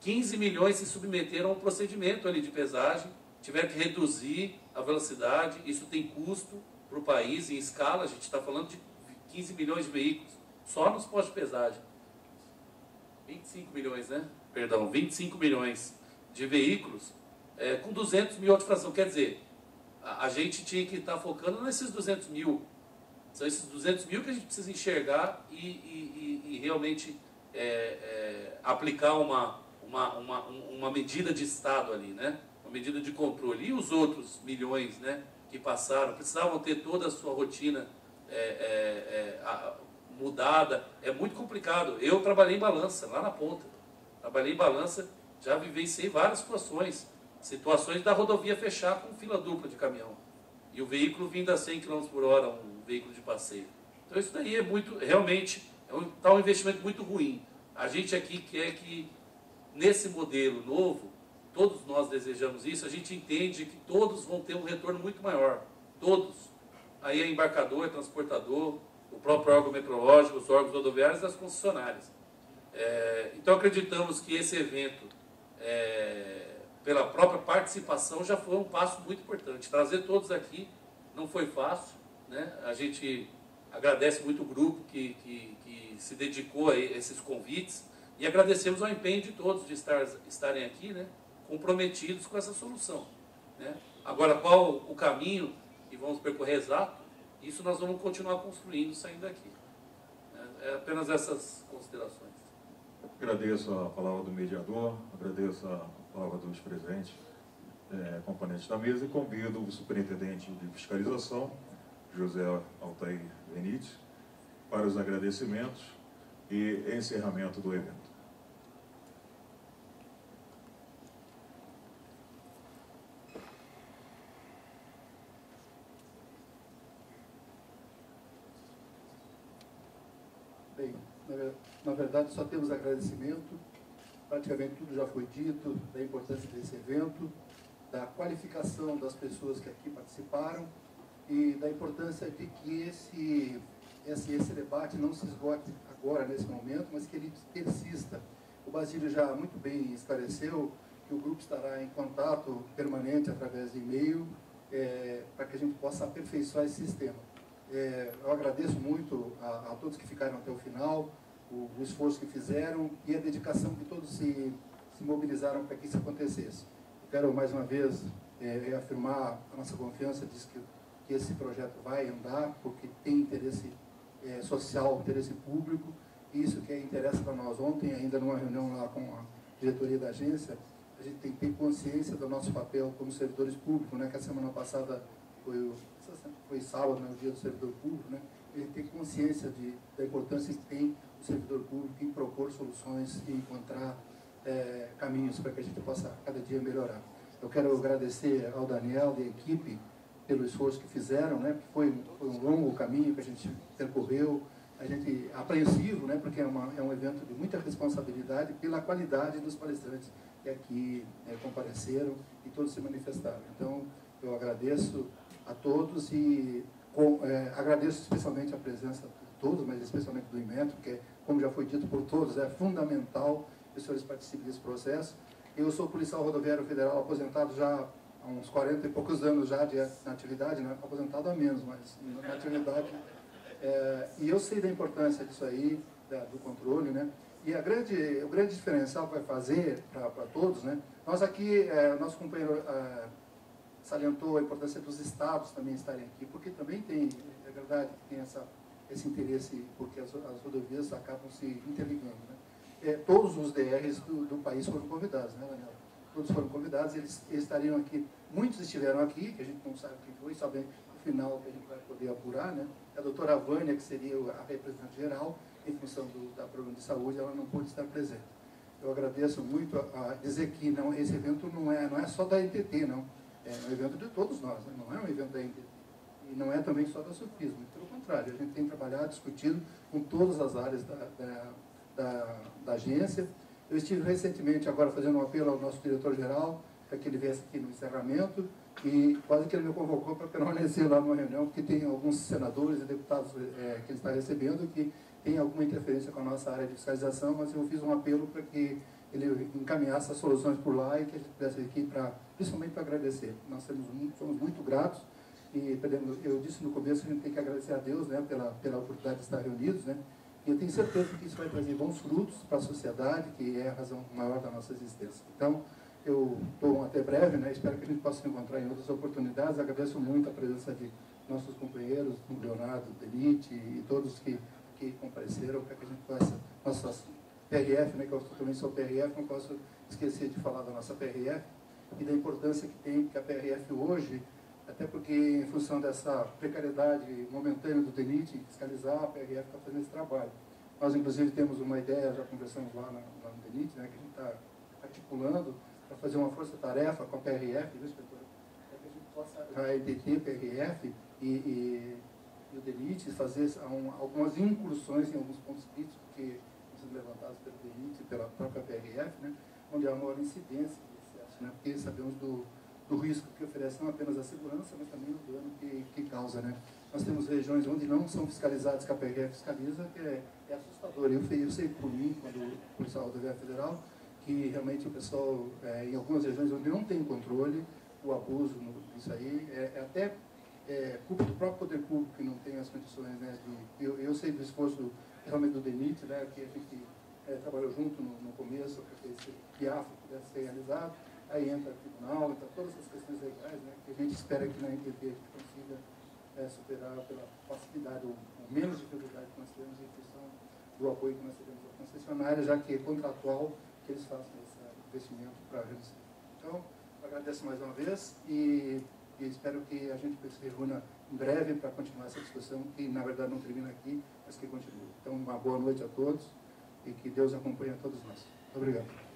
15 milhões se submeteram a um procedimento ali de pesagem, tiveram que reduzir a velocidade, isso tem custo para o país, em escala, a gente está falando de 15 milhões de veículos, só nos postos de pesagem. 25 milhões, né? Perdão, 25 milhões de veículos com 200 mil de fração. Quer dizer, a gente tinha que estar focando nesses 200 mil. São esses 200 mil que a gente precisa enxergar e realmente aplicar uma medida de Estado ali, né? Uma medida de controle. E os outros milhões, né, que passaram, precisavam ter toda a sua rotina mudada. É muito complicado. Eu trabalhei em balança, lá na ponta. Trabalhei em balança, já vivenciei várias situações da rodovia fechar com fila dupla de caminhão. E o veículo vindo a 100 km por hora, um veículo de passeio. Então isso daí é muito, realmente, tá um investimento muito ruim. A gente aqui quer que, nesse modelo novo, todos nós desejamos isso, a gente entende que todos vão ter um retorno muito maior. Todos. Aí é embarcador, é transportador, o próprio órgão meteorológico, os órgãos rodoviários e as concessionárias. Então acreditamos que esse evento, pela própria participação, já foi um passo muito importante. Trazer todos aqui não foi fácil, né? A gente agradece muito o grupo que se dedicou a esses convites e agradecemos ao empenho de todos de estarem aqui, né, comprometidos com essa solução, né? Agora, qual o caminho que vamos percorrer exato, isso nós vamos continuar construindo saindo daqui. É apenas essas considerações. Agradeço a palavra do mediador, agradeço a palavra dos presentes, componentes da mesa, e convido o superintendente de fiscalização, José Altair Benítez, para os agradecimentos e encerramento do evento. Bem, na verdade só temos agradecimento, praticamente tudo já foi dito, da importância desse evento, da qualificação das pessoas que aqui participaram e da importância de que esse debate não se esgote agora, nesse momento, mas que ele persista. O Basílio já muito bem esclareceu que o grupo estará em contato permanente através de e-mail para que a gente possa aperfeiçoar esse sistema. Eu agradeço muito a todos que ficaram até o final, o esforço que fizeram e a dedicação que todos se mobilizaram para que isso acontecesse. Eu quero mais uma vez reafirmar a nossa confiança, diz que esse projeto vai andar porque tem interesse social, interesse público, e isso que interessa para nós. Ontem, ainda numa reunião lá com a diretoria da agência, a gente tem que ter consciência do nosso papel como servidores públicos, né? Que a semana passada foi sábado, né, o dia do servidor público, né? A gente tem consciência da importância que tem o servidor público em propor soluções e encontrar caminhos para que a gente possa cada dia melhorar. Eu quero agradecer ao Daniel e à equipe pelo esforço que fizeram, né? Foi um longo caminho que a gente percorreu, a gente apreensivo, né? Porque é um evento de muita responsabilidade pela qualidade dos palestrantes que aqui compareceram e todos se manifestaram. Então, eu agradeço a todos e agradeço especialmente a presença de todos, mas especialmente do Inmetro, que, como já foi dito por todos, é fundamental que os senhores participem desse processo. Eu sou policial rodoviário federal, aposentado já há uns 40 e poucos anos já na atividade, né? Aposentado há menos, mas na atividade. E eu sei da importância disso aí, do controle, né? E o grande diferencial que vai fazer para todos, né? Nós aqui, nosso companheiro salientou a importância dos estados também estarem aqui, porque também tem, é verdade, que tem esse interesse, porque as rodovias acabam se interligando, né? Todos os DRs do país foram convidados, né, Daniel? Todos foram convidados, eles estariam aqui, muitos estiveram aqui, que a gente não sabe quem foi, só bem no final que a gente vai poder apurar, né? A doutora Vânia, que seria a representante geral, em função da programa de saúde, ela não pôde estar presente. Eu agradeço muito a dizer que esse evento não é só da NTT, não. É um evento de todos nós, né? Não é um evento da NTT. E não é também só da Sufismo, pelo contrário, a gente tem trabalhado, discutido com todas as áreas da agência. Eu estive recentemente agora fazendo um apelo ao nosso diretor-geral, para que ele viesse aqui no encerramento, e quase que ele me convocou para permanecer lá numa reunião, porque tem alguns senadores e deputados que ele está recebendo que tem alguma interferência com a nossa área de fiscalização, mas eu fiz um apelo para que ele encaminhasse as soluções por lá e que a gente pudesse aqui principalmente para agradecer. Nós somos muito gratos e eu disse no começo que a gente tem que agradecer a Deus, né, pela oportunidade de estar reunidos, né, e eu tenho certeza que isso vai trazer bons frutos para a sociedade, que é a razão maior da nossa existência. Então, eu estou até breve, né, espero que a gente possa se encontrar em outras oportunidades. Agradeço muito a presença de nossos companheiros, o Leonardo, o Denite e todos que compareceram, para que a gente possa, nossas PRF, né, que eu também sou PRF, não posso esquecer de falar da nossa PRF e da importância que tem que a PRF hoje, até porque em função dessa precariedade momentânea do DENIT, fiscalizar, a PRF está fazendo esse trabalho. Nós, inclusive, temos uma ideia, já conversamos lá no DENIT, né, que a gente está articulando para fazer uma força-tarefa com a PRF, viu, inspetor? Para que a gente possa, a EDT, PRF e o DENIT, fazer algumas incursões em alguns pontos críticos que são levantados pelo DENIT e pela própria PRF, né, onde há uma maior incidência de excesso, né, porque sabemos do risco que oferece não apenas a segurança, mas também o dano que causa, né. Nós temos regiões onde não são fiscalizados, que a PRF fiscaliza, que é assustador. Eu sei por mim, quando o policial rodoviário federal, que realmente o pessoal, em algumas regiões onde não tem controle, o abuso disso aí, até culpa do próprio poder público que não tem as condições, né, eu sei do esforço realmente do DENIT, né, que a gente trabalhou junto no começo, para que esse PIAF pudesse ser realizado, aí entra o tribunal, entra todas essas questões legais, né, que a gente espera que na NTT a gente consiga superar pela facilidade ou menos dificuldade que nós temos em função do apoio que nós temos à concessionária, já que é contratual que eles façam esse investimento para reduzir. Então, agradeço mais uma vez e espero que a gente se reúna em breve para continuar essa discussão, que na verdade não termina aqui, mas que continua. Então, uma boa noite a todos e que Deus acompanhe a todos nós. Muito obrigado.